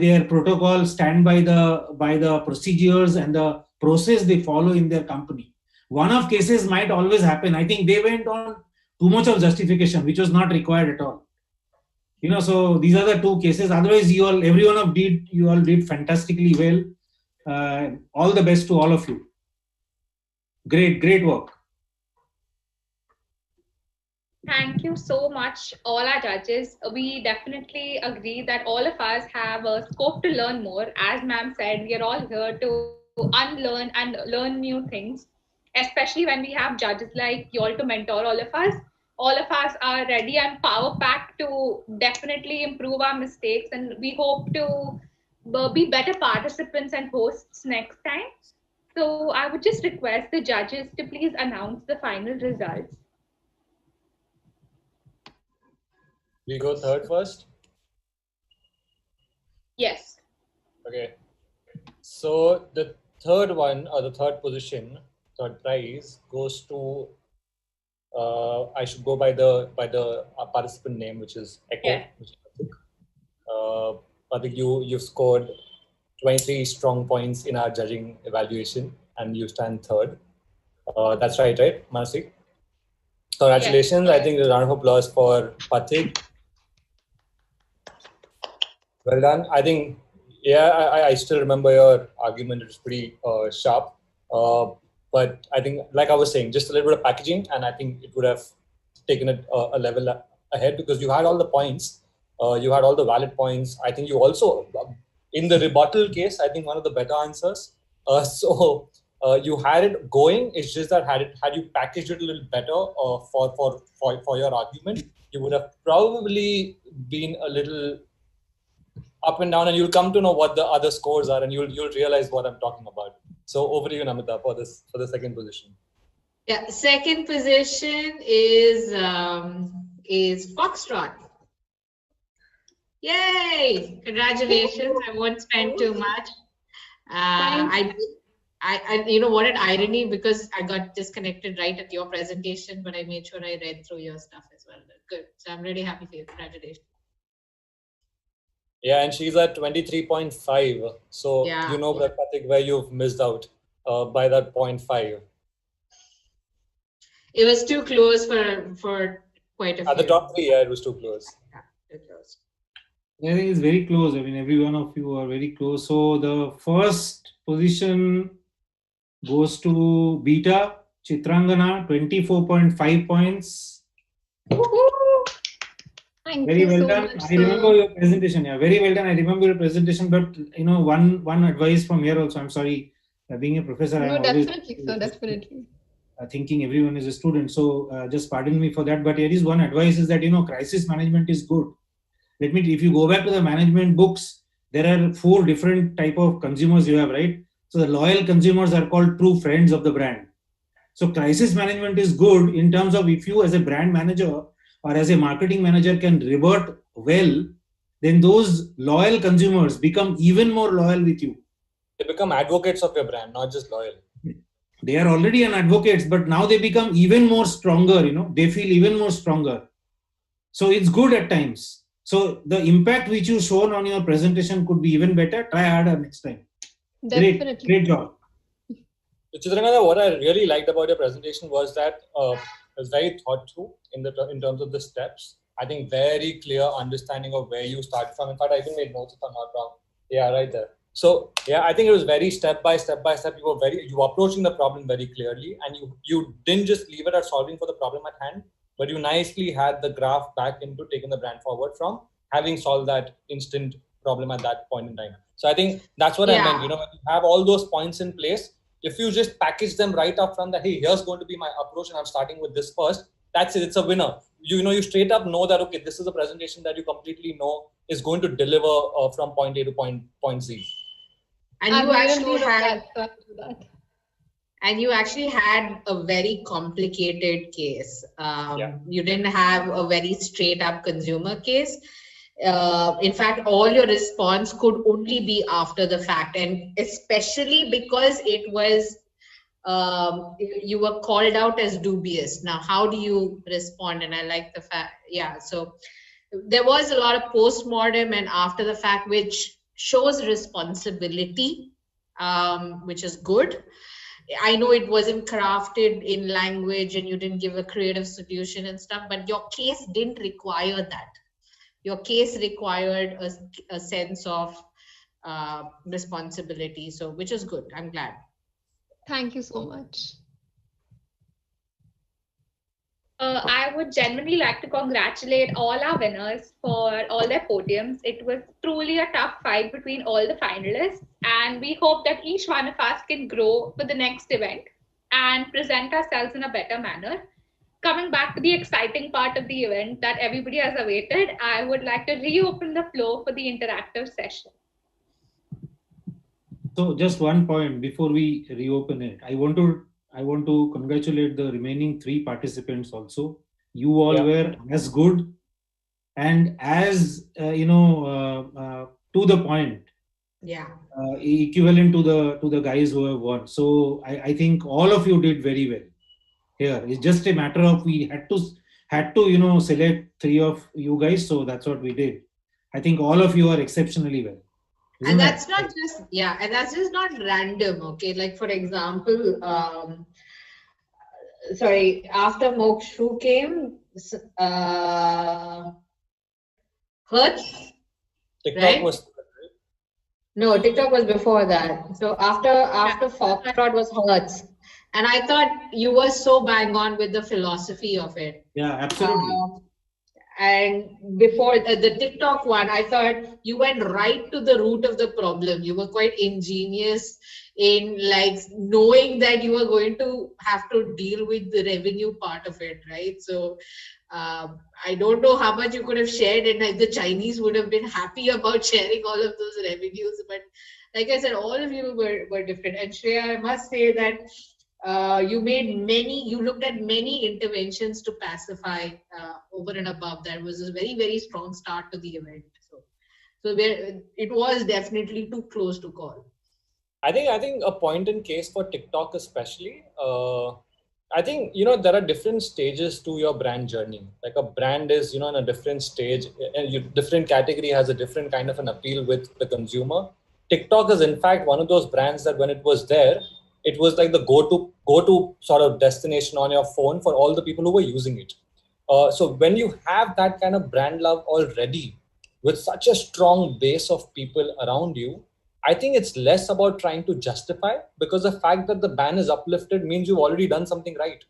their protocol, stand by the procedures and the process they follow in their company. One-off cases might always happen. I think they went on too much of justification, which was not required at all. So these are the two cases. Otherwise, you all did fantastically well. All the best to all of you. Great work. Thank you so much, all our judges. We definitely agree that all of us have a scope to learn more. As ma'am said, we are all here to unlearn and learn new things, especially when we have judges like you all to mentor all of us. All of us are ready and power packed to definitely improve our mistakes, and we hope to be better participants and hosts next time. So I would just request the judges to please announce the final results. We go third first? Yes. Okay. So the third one, or the third position, third prize, goes to, I should go by the participant name, which is Echo. Yeah. I think you've scored 23 strong points in our judging evaluation, and you stand third. That's right, Manasi? Congratulations. Yes. I think a round of applause for Pathik. Well done. I think, yeah, I still remember your argument. It was pretty sharp. But I think, like I was saying, just a little bit of packaging, and I think it would have taken it a level ahead, because you had all the points. You had all the valid points. I think you also, in the rebuttal case, I think one of the better answers. So you had it going. It's just that had you packaged it a little better for your argument, you would have probably been a little up and down, and you'll come to know what the other scores are, and you'll realize what I'm talking about. So over to you, Namita, for the second position. Yeah, second position is Foxtrot. Yay! Congratulations! I won't spend too much. I you know what an irony, because I got disconnected right at your presentation, but I made sure I read through your stuff as well. Good. So I'm really happy for you. Congratulations. Yeah, and she's at 23.5. So yeah, you know, Pratik, where you've missed out by that 0.5. It was too close for quite a few. At the top three, yeah, it was too close. Yeah, too close. I think it's very close. I mean, every one of you are very close. So the first position goes to Beta Chitrangana, 24.5 points. Thank very you well so done. much, I remember your presentation. Yeah, very well done. I remember your presentation. But you know, one advice from here also. I'm sorry, being a professor, No, I'm definitely, always sir, definitely. Thinking everyone is a student. So just pardon me for that. But here is one advice: is that crisis management is good. If you go back to the management books, there are 4 different type of consumers you have, right? So the loyal consumers are called true friends of the brand. So crisis management is good in terms of if you as a brand manager or as a marketing manager can revert well, then those loyal consumers become even more loyal with you. They become advocates of your brand, not just loyal. They are already an advocates, but now they become even more stronger, they feel even more stronger. So it's good at times. So the impact which you shown on your presentation could be even better. Try harder next time. Definitely. Great job. Chitrangana, what I really liked about your presentation was that it was very thought through in terms of the steps. I think very clear understanding of where you start from. In fact, I even made notes if I'm not wrong. Yeah, right there. So yeah, I think it was very step by step. You were approaching the problem very clearly, and you didn't just leave it at solving for the problem at hand, but you nicely had the graph back into taking the brand forward from having solved that instant problem at that point in time. So I think that's what I meant. When you have all those points in place, if you just package them right up front that, hey, here's going to be my approach and I'm starting with this first, that's it. It's a winner. You straight up know that, okay, this is a presentation that you completely know is going to deliver from point A to point Z. And you actually had a very complicated case. You didn't have a very straight up consumer case. In fact, all your response could only be after the fact, and especially because it was you were called out as dubious. Now, how do you respond? And I like the fact, so there was a lot of post-mortem and after the fact, which shows responsibility, which is good. I know it wasn't crafted in language and you didn't give a creative solution and stuff, but your case didn't require that. Your case required a sense of responsibility, so which is good. I'm glad. Thank you so much. I would genuinely like to congratulate all our winners for all their podiums. It was truly a tough fight between all the finalists, and we hope that each one of us can grow for the next event and present ourselves in a better manner. Coming back to the exciting part of the event that everybody has awaited, I would like to reopen the floor for the interactive session. So just one point before we reopen it. I want to congratulate the remaining 3 participants also. You all were as good and as to the point. Equivalent to the guys who have won. So I think all of you did very well. Here it's just a matter of we had to select 3 of you guys, so that's what we did. I think all of you are exceptionally well. And that's not just and that's just not random. Okay, like for example, after Mokshu came, Hertz, TikTok right? was. No, TikTok was before that. So after Foxtrot was Hertz. And I thought you were so bang on with the philosophy of it. Yeah, absolutely. And before the TikTok one, I thought you went right to the root of the problem. You were quite ingenious in like knowing that you were going to have to deal with the revenue part of it, right? So I don't know how much you could have shared, and the Chinese would have been happy about sharing all of those revenues. But like I said, all of you were different. And Shreya, I must say that you looked at many interventions to pacify over and above. That was a very, very strong start to the event. So it was definitely too close to call. I think a point in case for TikTok especially, I think, there are different stages to your brand journey. Like a brand is, in a different stage, and different category has a different kind of an appeal with the consumer. TikTok is in fact one of those brands that when it was there, it was like the go-to sort of destination on your phone for all the people who were using it. So when you have that kind of brand love already with such a strong base of people around you, I think it's less about trying to justify, because the fact that the ban is uplifted means you've already done something right.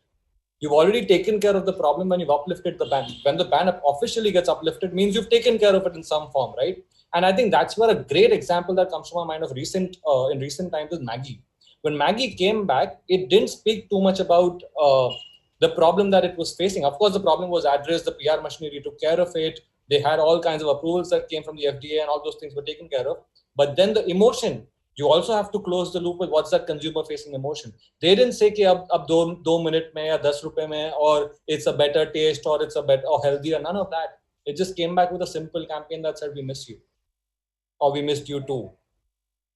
You've already taken care of the problem when you've uplifted the ban. When the ban officially gets uplifted means you've taken care of it in some form, right? And I think that's where a great example that comes to my mind of in recent times is Maggie. When Maggie came back, it didn't speak too much about the problem that it was facing. Of course, the problem was addressed, the PR machinery took care of it. They had all kinds of approvals that came from the FDA and all those things were taken care of. But then the emotion, you also have to close the loop with what's that consumer facing emotion. They didn't say कि अब 2 minute में या 10 रुपए में, or it's a better taste, or it's a better or healthier. None of that. It just came back with a simple campaign that said we miss you, or we missed you too.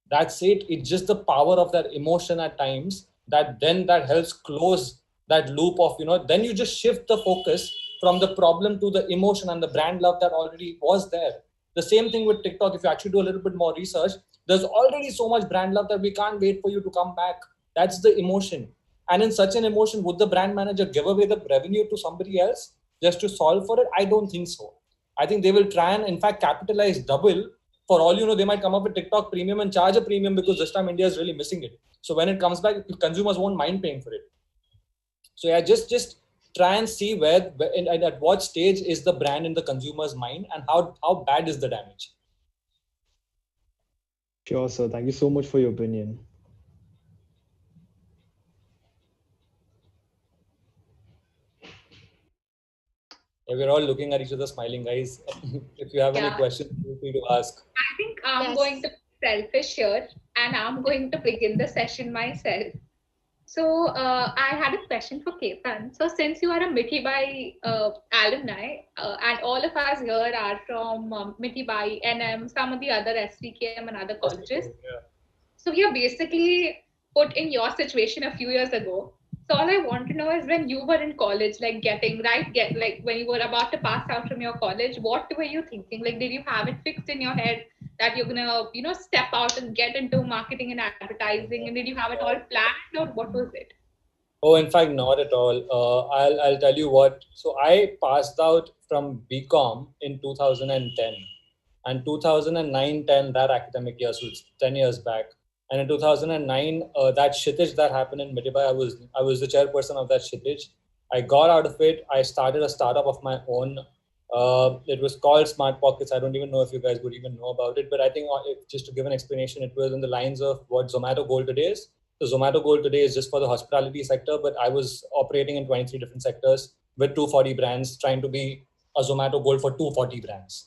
That's it. It's just the power of that emotion at times that helps close that loop of, then you just shift the focus from the problem to the emotion and the brand love that already was there. The same thing with TikTok. If you actually do a little bit more research, there's already so much brand love that we can't wait for you to come back. That's the emotion. And in such an emotion, would the brand manager give away the revenue to somebody else just to solve for it? I don't think so. I think they will try and, in fact, capitalize double. For all you know, they might come up with TikTok premium and charge a premium because this time India is really missing it. So when it comes back, consumers won't mind paying for it. So yeah, just try and see at what stage is the brand in the consumer's mind, and how bad is the damage. Sure, sir. Thank you so much for your opinion. Yeah, we're all looking at each other smiling, guys. If you have any questions, feel free to ask. I think I'm going to be selfish here, and I'm going to begin the session myself. So I had a question for Ketan. So since you are a Mithi Bai alumni, and all of us here are from Mithi Bai, NM, some of the other SDKM and other colleges. Yeah. So we are basically put in your situation a few years ago. So all I want to know is, when you were in college, like when you were about to pass out from your college, what were you thinking? Like, did you have it fixed in your head that you're gonna, step out and get into marketing and advertising? And did you have it all planned, or what was it? Oh, in fact, not at all. I'll tell you what. So I passed out from BCom in 2010, and 2009-10, that academic year, so it's 10 years back. And in 2009, that Kshitij that happened in Mithi Bai, I was the chairperson of that Kshitij. I got out of it. I started a startup of my own. It was called Smart Pockets. I don't even know if you guys would even know about it, but I think just to give an explanation, it was in the lines of what Zomato Gold today is. So Zomato Gold today is just for the hospitality sector, but I was operating in 23 different sectors with 240 brands, trying to be a Zomato Gold for 240 brands.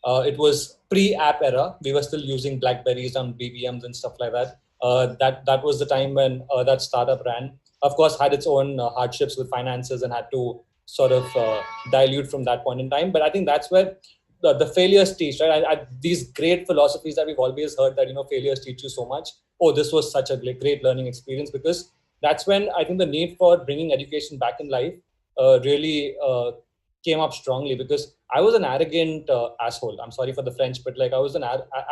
It was pre-app era. We were still using Blackberries and BBMs and stuff like that. That was the time when that startup ran. Of course, had its own hardships with finances and had to sort of dilute from that point in time. But I think that's where the failures teach, right? These great philosophies that we've always heard, that failures teach you so much. Oh, this was such a great learning experience, because that's when I think the need for bringing education back in life really came up strongly, because I was an arrogant asshole. I'm sorry for the French, but I was an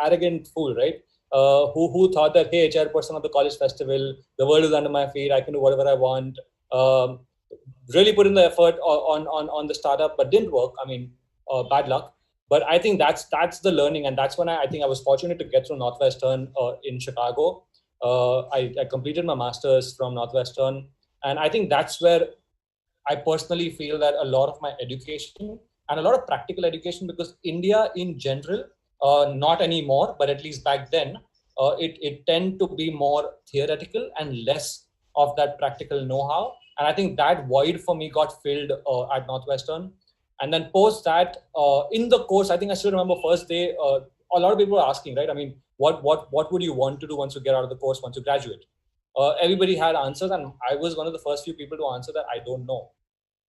arrogant fool, right? Who thought that, hey, chairperson of the college festival, the world is under my feet, I can do whatever I want. Really put in the effort on the startup, but didn't work. I mean, bad luck. But I think that's the learning, and that's when I think I was fortunate to get through Northwestern in Chicago. I completed my master's from Northwestern, and I think that's where I personally feel that a lot of my education and a lot of practical education, because India in general, not anymore, but at least back then, it tend to be more theoretical and less of that practical know-how. And I think that void for me got filled at Northwestern. And then post that, in the course, I think I still remember first day, a lot of people were asking, right? I mean, what would you want to do once you get out of the course, once you graduate? Everybody had answers, and I was one of the first few people to answer that I don't know.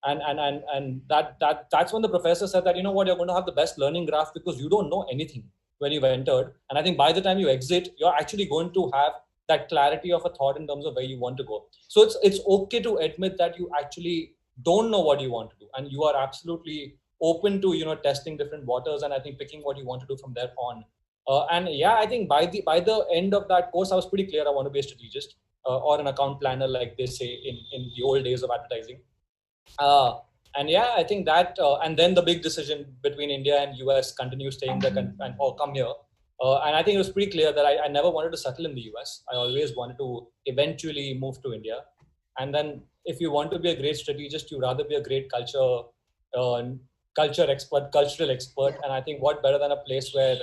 And that's when the professor said that, you know what, you're going to have the best learning graph because you don't know anything when you've entered. And I think by the time you exit, you're actually going to have that clarity of a thought in terms of where you want to go. So it's okay to admit that you actually don't know what you want to do, and you are absolutely open to, you know, testing different waters, and I think picking what you want to do from there on. And yeah, I think by the end of that course, I was pretty clear I want to be a strategist or an account planner, like they say in the old days of advertising. And yeah, I think that, and then the big decision between India and US, continue staying there or come here. And I think it was pretty clear that I never wanted to settle in the US. I always wanted to eventually move to India. And then if you want to be a great strategist, you rather be a great cultural expert. And I think what better than a place where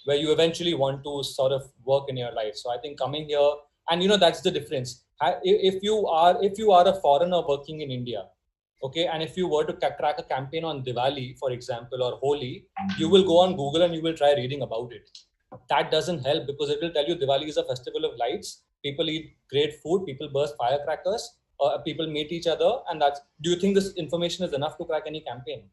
you eventually want to sort of work in your life. So I think coming here, and you know, that's the difference. If you are a foreigner working in India, okay, and if you were to crack a campaign on Diwali, for example, or Holi, you will go on Google and you will try reading about it. That doesn't help, because it will tell you Diwali is a festival of lights. People eat great food. People burst firecrackers. People meet each other. And do you think this information is enough to crack any campaign?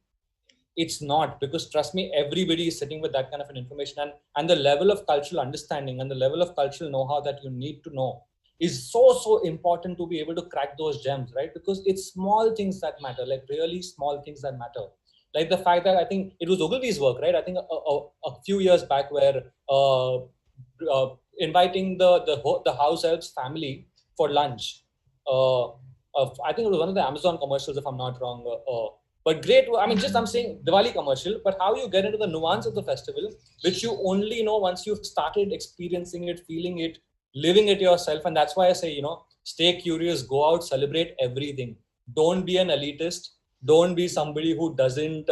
It's not, because trust me, everybody is sitting with that kind of an information, and the level of cultural understanding and the level of cultural know-how that you need to know is so important to be able to crack those gems, right? Because it's small things that matter, like really small things that matter. Like the fact that I think it was Ogilvy's work, right? I think a few years back, where inviting the house helps family for lunch. I think it was one of the Amazon commercials, if I'm not wrong. But great, I mean, I'm saying Diwali commercial, but how you get into the nuance of the festival, which you only know once you've started experiencing it, feeling it, living it yourself. And that's why I say, you know, stay curious, go out, celebrate everything. Don't be an elitist. Don't be somebody who doesn't,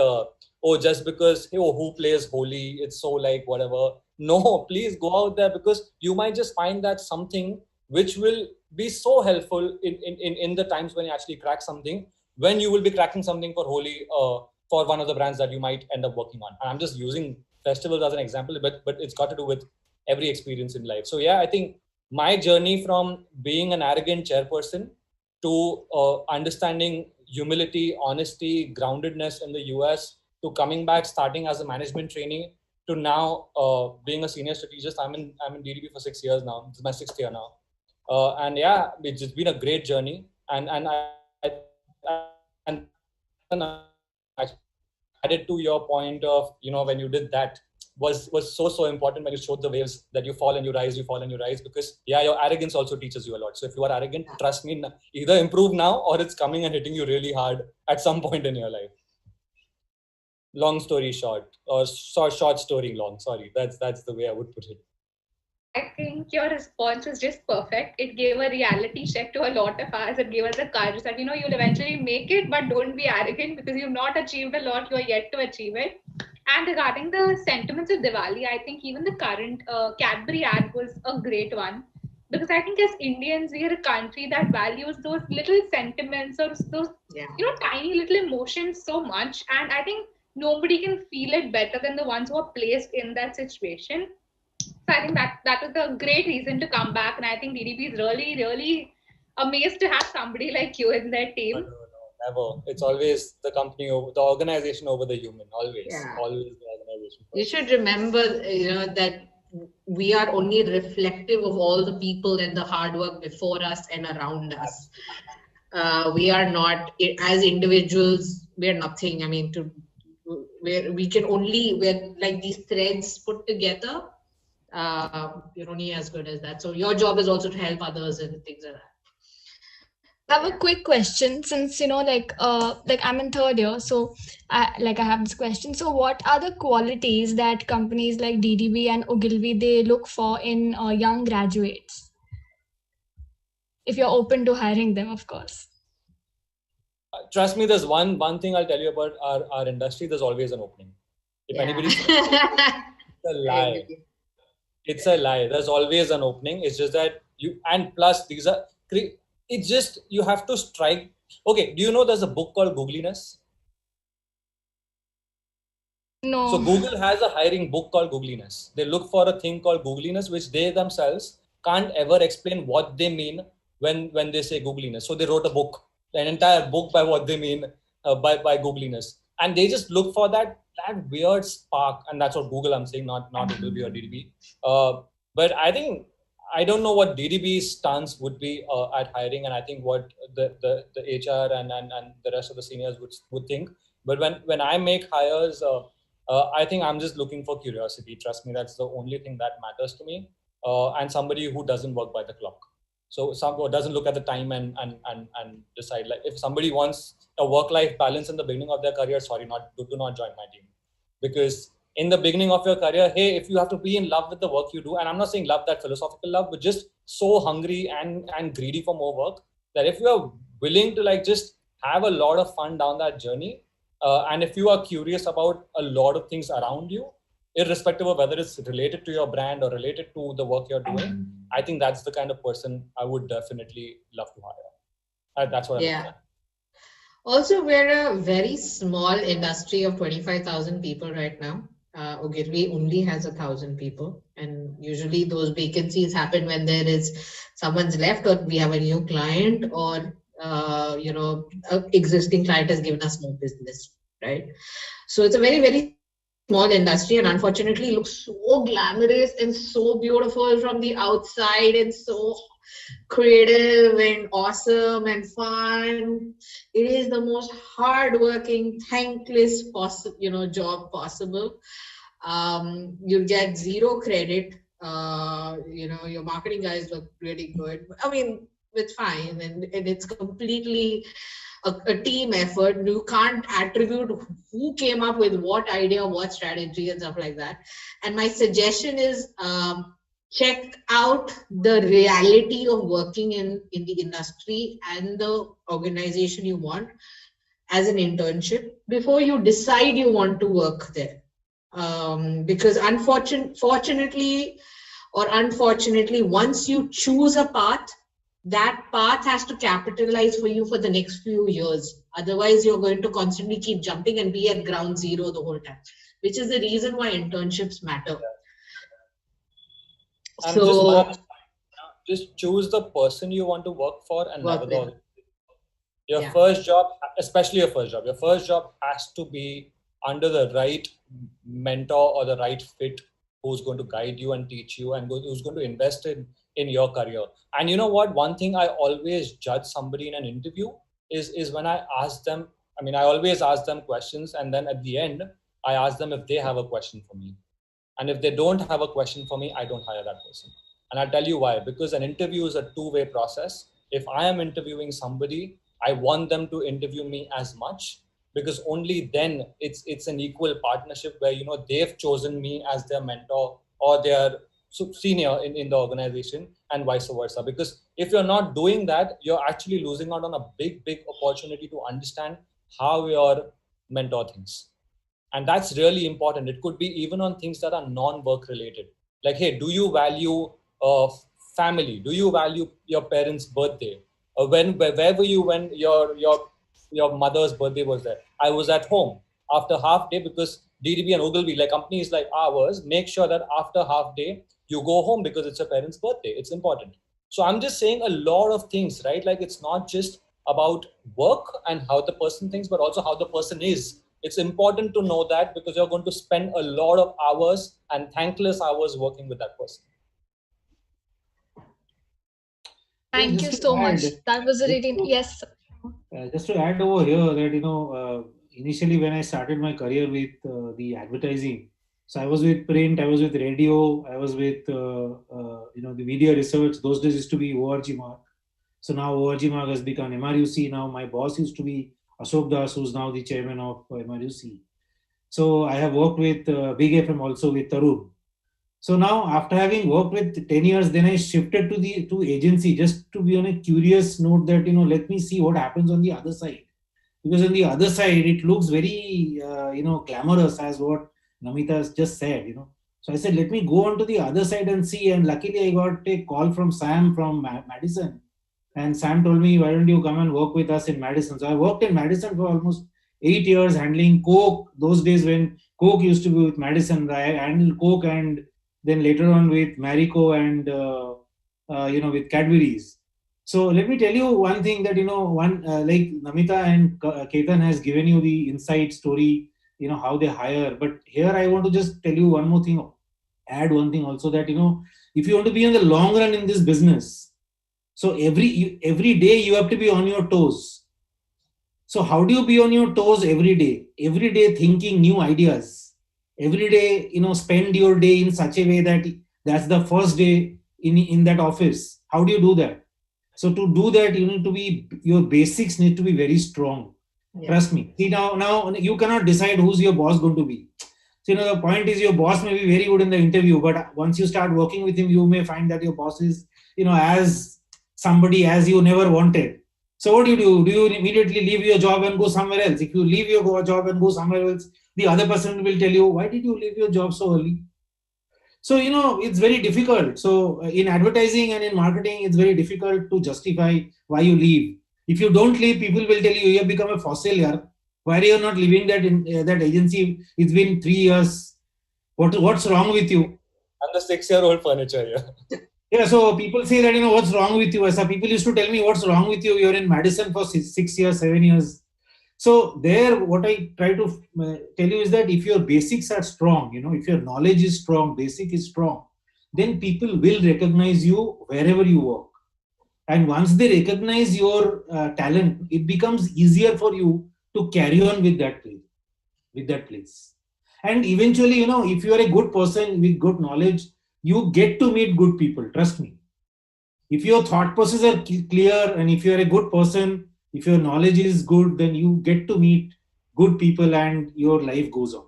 just because, who plays Holi, it's so like whatever. No, please go out there, because you might just find that something which will be so helpful in the times when you actually crack something, when you will be cracking something for Holi, for one of the brands that you might end up working on. And I'm just using festivals as an example, but it's got to do with every experience in life. So yeah, I think my journey from being an arrogant chairperson to understanding humility, honesty, groundedness in the US, to coming back, starting as a management trainee, to now being a senior strategist. I'm in DDB for 6 years now. It's my 6th year now. And yeah, it's just been a great journey. And added to your point of, you know, when you did that, was so important when you showed the waves that you fall and you rise, because yeah, your arrogance also teaches you a lot. So if you are arrogant, trust me, either improve now or it's coming and hitting you really hard at some point in your life. Long story short, or short story long, sorry, that's the way I would put it. I think your response was just perfect. It gave a reality check to a lot of us. It gave us the courage that, you know, you'll eventually make it, but don't be arrogant, because you've not achieved a lot. You're yet to achieve it. And regarding the sentiments of Diwali, I think even the current Cadbury ad was a great one. Because I think as Indians, we are a country that values those little sentiments or those, you know, tiny little emotions so much. And I think nobody can feel it better than the ones who are placed in that situation. So I think that was a great reason to come back, and I think DDB is really, really amazed to have somebody like you in their team. No, never. It's always the company over the organization over the human. Always the organization. You should remember, you know, that we are only reflective of all the people and the hard work before us and around us. We are not, as individuals, we are nothing. I mean, we're like these threads put together. You're only as good as that. So your job is also to help others and things like that. I have a quick question since like I'm in third year, so I have this question. So what are the qualities that companies like DDB and Ogilvy they look for in young graduates? If you're open to hiring them, of course. Trust me, there's one thing I'll tell you about our industry. There's always an opening. If anybody's it's a lie. It's a lie. There's always an opening. It's just that and plus these are. It's just you have to strike. Okay, do you know there's a book called Googliness? No. So Google has a hiring book called Googliness. They look for a thing called Googliness, which they themselves can't ever explain what they mean when they say Googliness. So they wrote a book, an entire book by what they mean by Googliness, and they just look for that weird spark, and that's what Google I'm saying, not Ogilvy or DDB. But I don't know what DDB's stance would be at hiring, and I think what the HR and the rest of the seniors would think. But when I make hires, I think I'm just looking for curiosity. Trust me, that's the only thing that matters to me. And somebody who doesn't work by the clock. So someone doesn't look at the time and decide. Like if somebody wants a work-life balance in the beginning of their career, sorry, do not join my team. Because in the beginning of your career, hey, if you have to be in love with the work you do, and I'm not saying love that philosophical love, but just so hungry and greedy for more work, that if you are willing to like just have a lot of fun down that journey, and if you are curious about a lot of things around you, irrespective of whether it's related to your brand or related to the work you're doing, I think that's the kind of person I would definitely love to hire. That's what I'm looking at. Also, we're a very small industry of 25,000 people right now. Ogilvy only has 1,000 people, and usually those vacancies happen when there is someone's left, or we have a new client, or an existing client has given us more business, right? So it's a very, very small industry, and unfortunately it looks so glamorous and so beautiful from the outside and so creative and awesome and fun. It is the most hardworking, thankless job possible. You get zero credit. Your marketing guys look really good. I mean, it's fine, and it's completely a team effort. You can't attribute who came up with what idea, what strategy, and stuff like that. And my suggestion is check out the reality of working in the industry and the organization you want as an internship before you decide you want to work there. Because fortunately or unfortunately, once you choose a path, that path has to capitalize for you for the next few years. Otherwise, you're going to constantly keep jumping and be at ground zero the whole time, which is the reason why internships matter. And so just choose the person you want to work for and never the organization. Your first job, especially your first job has to be under the right mentor or the right fit who's going to guide you and teach you and who's going to invest in your career. And you know what? One thing I always judge somebody in an interview is when I ask them, I always ask them questions, and then at the end, I ask them if they have a question for me. And if they don't have a question for me, I don't hire that person. And I'll tell you why. Because an interview is a two-way process. If I am interviewing somebody, I want them to interview me as much, because only then it's an equal partnership where they've chosen me as their mentor or their senior in the organization, and vice versa. Because if you're not doing that, you're actually losing out on a big opportunity to understand how your mentor thinks. And that's really important. It could be even on things that are non-work related. Like, hey, do you value family? Do you value your parents' birthday? Where were you when your mother's birthday was there? I was at home after half day, because DDB and Ogilvy, like companies like ours, make sure that after half day you go home because it's your parents' birthday. It's important. So I'm just saying a lot of things, right? Like, it's not just about work and how the person thinks, but also how the person is. It's important to know that, because you're going to spend a lot of hours and thankless hours working with that person. Thank you so much. That was a really, yes. Just to add over here that, initially when I started my career with the advertising, so I was with print, I was with radio, I was with, the media research. Those days used to be ORG Mark. So now ORG has become MRUC. Now my boss used to be Ashok Das, who's now the chairman of MRUC. So I have worked with Big FM also with Tarun. So now after having worked with 10 years, then I shifted to agency just to be on a curious note that, let me see what happens on the other side. Because on the other side, it looks very, glamorous as what Namita has just said, So I said, let me go on to the other side and see. And luckily I got a call from Sam from Madison. And Sam told me, why don't you come and work with us in Madison? So I worked in Madison for almost 8 years handling Coke. Those days when Coke used to be with Madison, I handled Coke and then later on with Marico and, with Cadbury's. So let me tell you one thing that, like Namita and Ketan has given you the inside story, how they hire. But here I want to just tell you one more thing, add one thing also that, if you want to be in the long run in this business, so every day you have to be on your toes. So how do you be on your toes every day? Every day thinking new ideas. Every day, spend your day in such a way that that's the first day in that office. How do you do that? So to do that, you need to be, your basics need to be very strong. Yeah. Trust me. See, now you cannot decide who's your boss going to be. So, the point is your boss may be very good in the interview, but once you start working with him, you may find that your boss is, as somebody as you never wanted. So what do? Do you immediately leave your job and go somewhere else? If you leave your job and go somewhere else, the other person will tell you, why did you leave your job so early? So, it's very difficult. So in advertising and in marketing, it's very difficult to justify why you leave. If you don't leave, people will tell you have become a fossil here. Why are you not leaving that agency? It's been 3 years. What's wrong with you? I'm the 6-year-old furniture here. Yeah, so people say that, what's wrong with you? Some people used to tell me, what's wrong with you? You're in Madison for 6 years, 7 years. So there, what I try to tell you is that if your basics are strong, if your knowledge is strong, basic is strong, then people will recognize you wherever you work. And once they recognize your talent, it becomes easier for you to carry on with that place. And eventually, if you are a good person with good knowledge, you get to meet good people. Trust me. If your thought processes are clear and if you are a good person, if your knowledge is good, then you get to meet good people and your life goes on.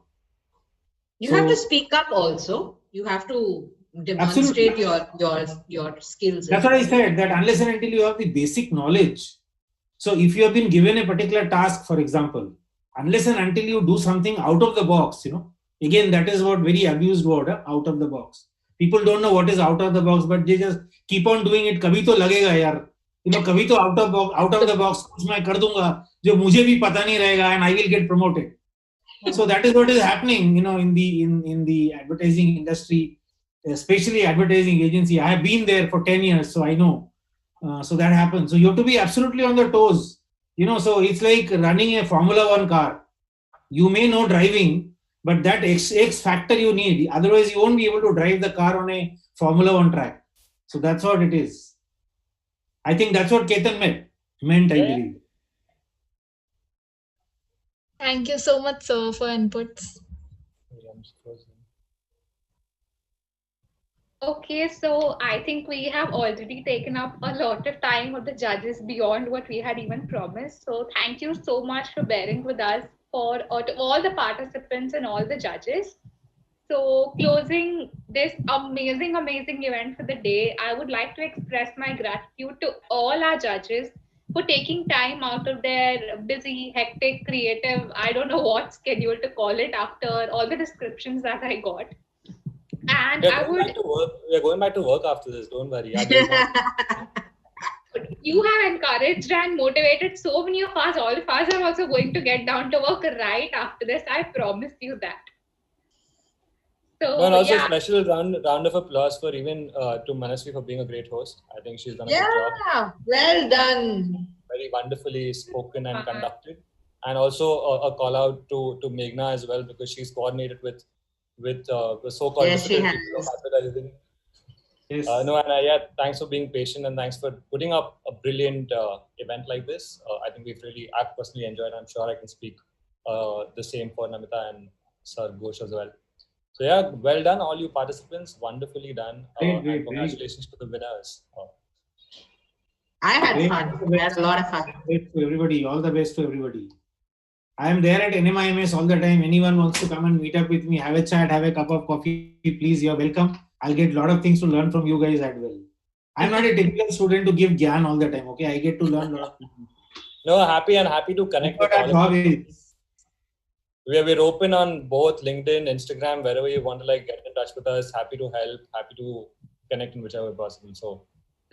You have to speak up also. You have to demonstrate your skills. That's what I said, that unless and until you have the basic knowledge. So if you have been given a particular task, for example, unless and until you do something out of the box, again, that is what very abused word, out of the box. People don't know what is out of the box, but they just keep on doing it. Kabhi to lagega yaar. Kabhi to out of the box kuch main kar dunga jo mujhe bhi pata nahi rahega and I will get promoted. So that is what is happening, in the advertising industry, especially advertising agency. I have been there for 10 years, so I know. So that happens. So you have to be absolutely on the toes. So it's like running a Formula 1 car. You may know driving, but that X factor you need. Otherwise, you won't be able to drive the car on a Formula 1 track. So that's what it is. I think that's what Ketan meant, I believe. Thank you so much, sir, for inputs. Okay, so I think we have already taken up a lot of time of the judges beyond what we had even promised. So thank you so much for bearing with us, for all the participants and all the judges. So closing this amazing event for the day, I would like to express my gratitude to all our judges for taking time out of their busy, hectic, creative, I don't know what schedule to call it after all the descriptions that I got. And we're going back to work after this, don't worry. You have encouraged and motivated so many of us. All of us are also going to get down to work right after this. I promise you that. So, and also a special round of applause for even to Manasvi for being a great host. I think she's done a good job. Yeah, well done. Very wonderfully spoken and conducted. And also a call out to Meghna as well, because she's coordinated with the so-called difficult people of advertising. Yes. Thanks for being patient and thanks for putting up a brilliant event like this. I've personally enjoyed it. I'm sure I can speak the same for Namita and Sir Ghosh as well. So yeah, well done all you participants. Wonderfully done. And congratulations to the winners. I had fun. I had a lot of fun. Everybody, all the best to everybody. I am there at NMIMS all the time. Anyone wants to come and meet up with me, have a chat, have a cup of coffee, please, you're welcome. I'll get a lot of things to learn from you guys as well. I'm not a typical student to give gyan all the time, okay? I get to learn a lot of things. No, happy to connect with all of you. We're open on both LinkedIn, Instagram, wherever you want to like get in touch with us. Happy to help, happy to connect in whichever possible. So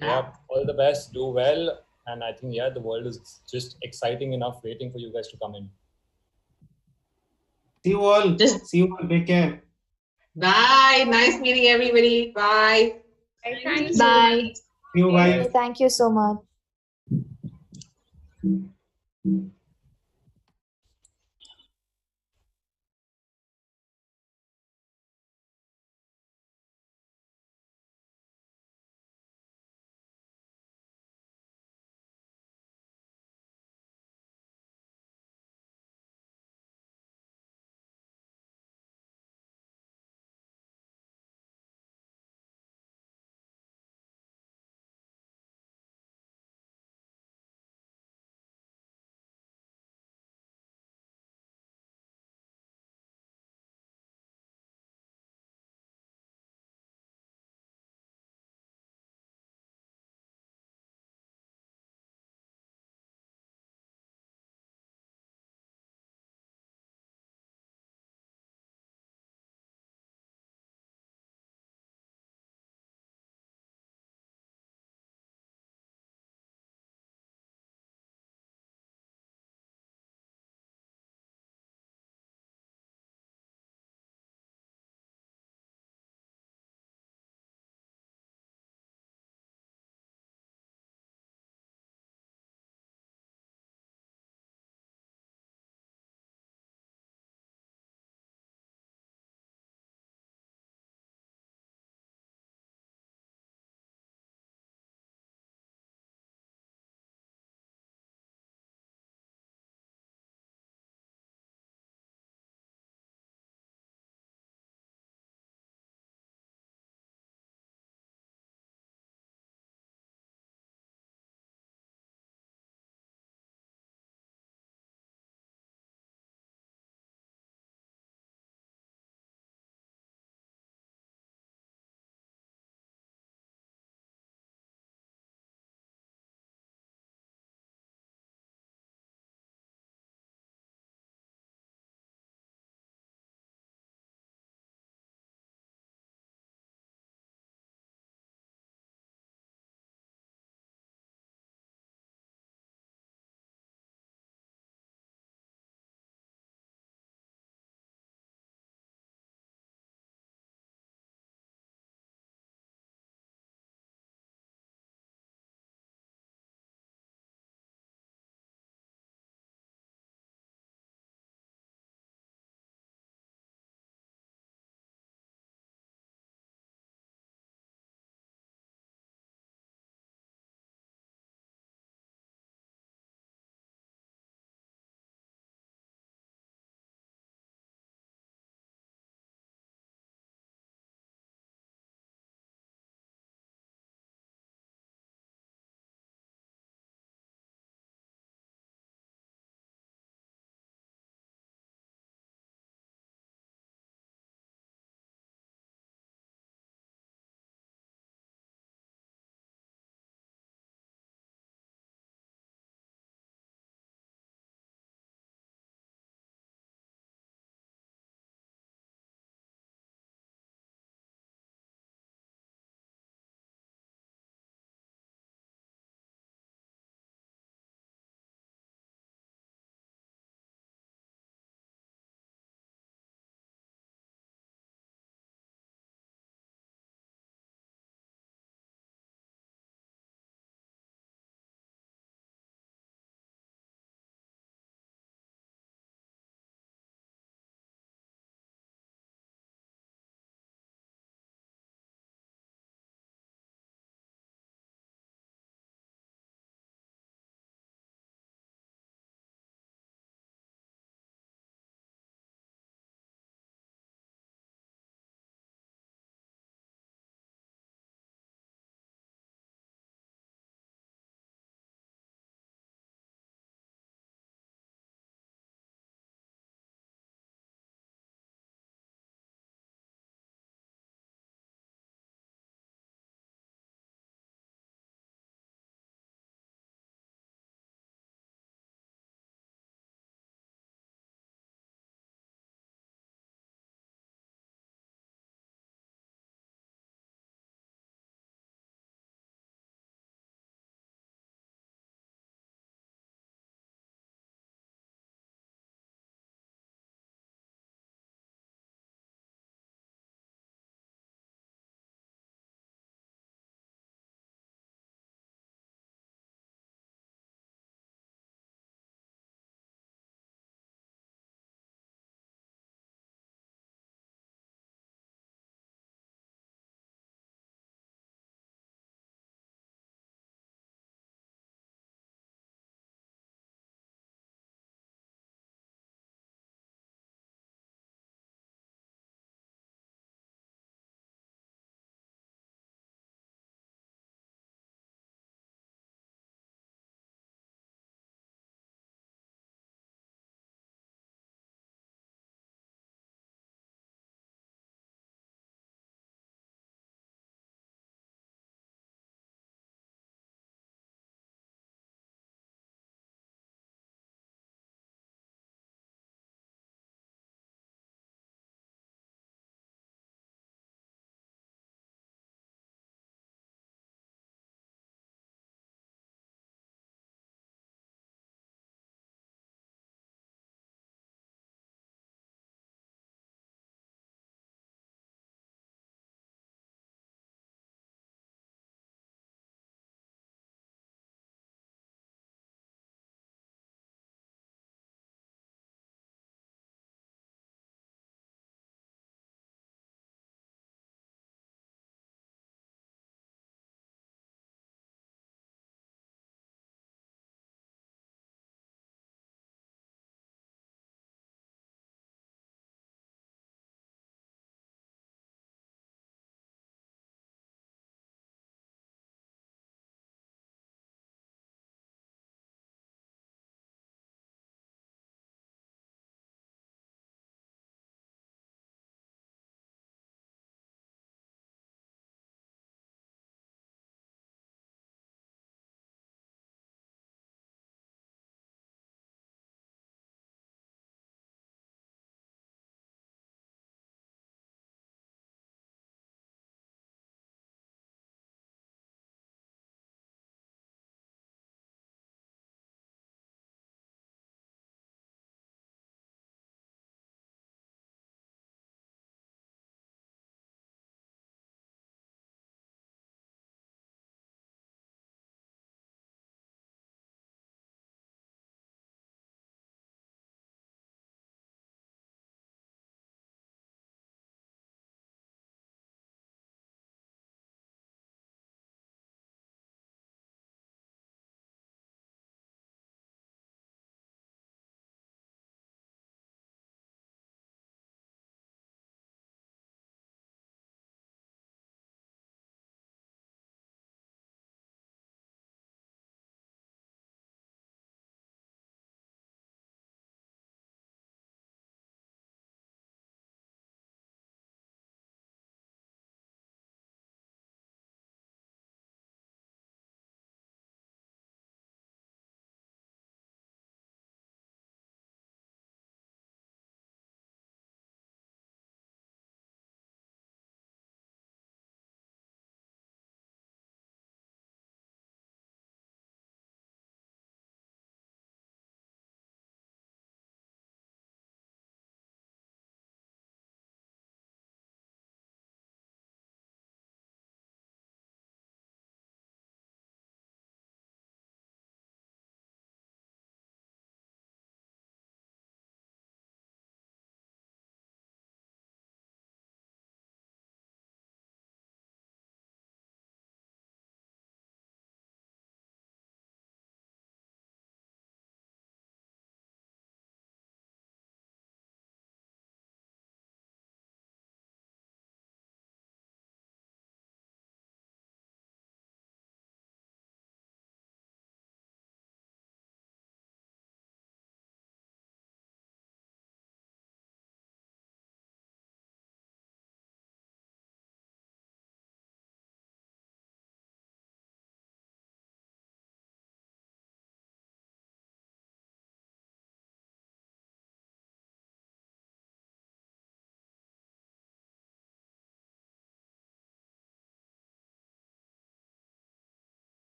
yeah, all the best, do well. And I think, the world is just exciting enough waiting for you guys to come in. See you all. See you all. Take care. Bye. Nice meeting everybody. Bye. Thanks. Bye. See you. Bye. Thank you so much.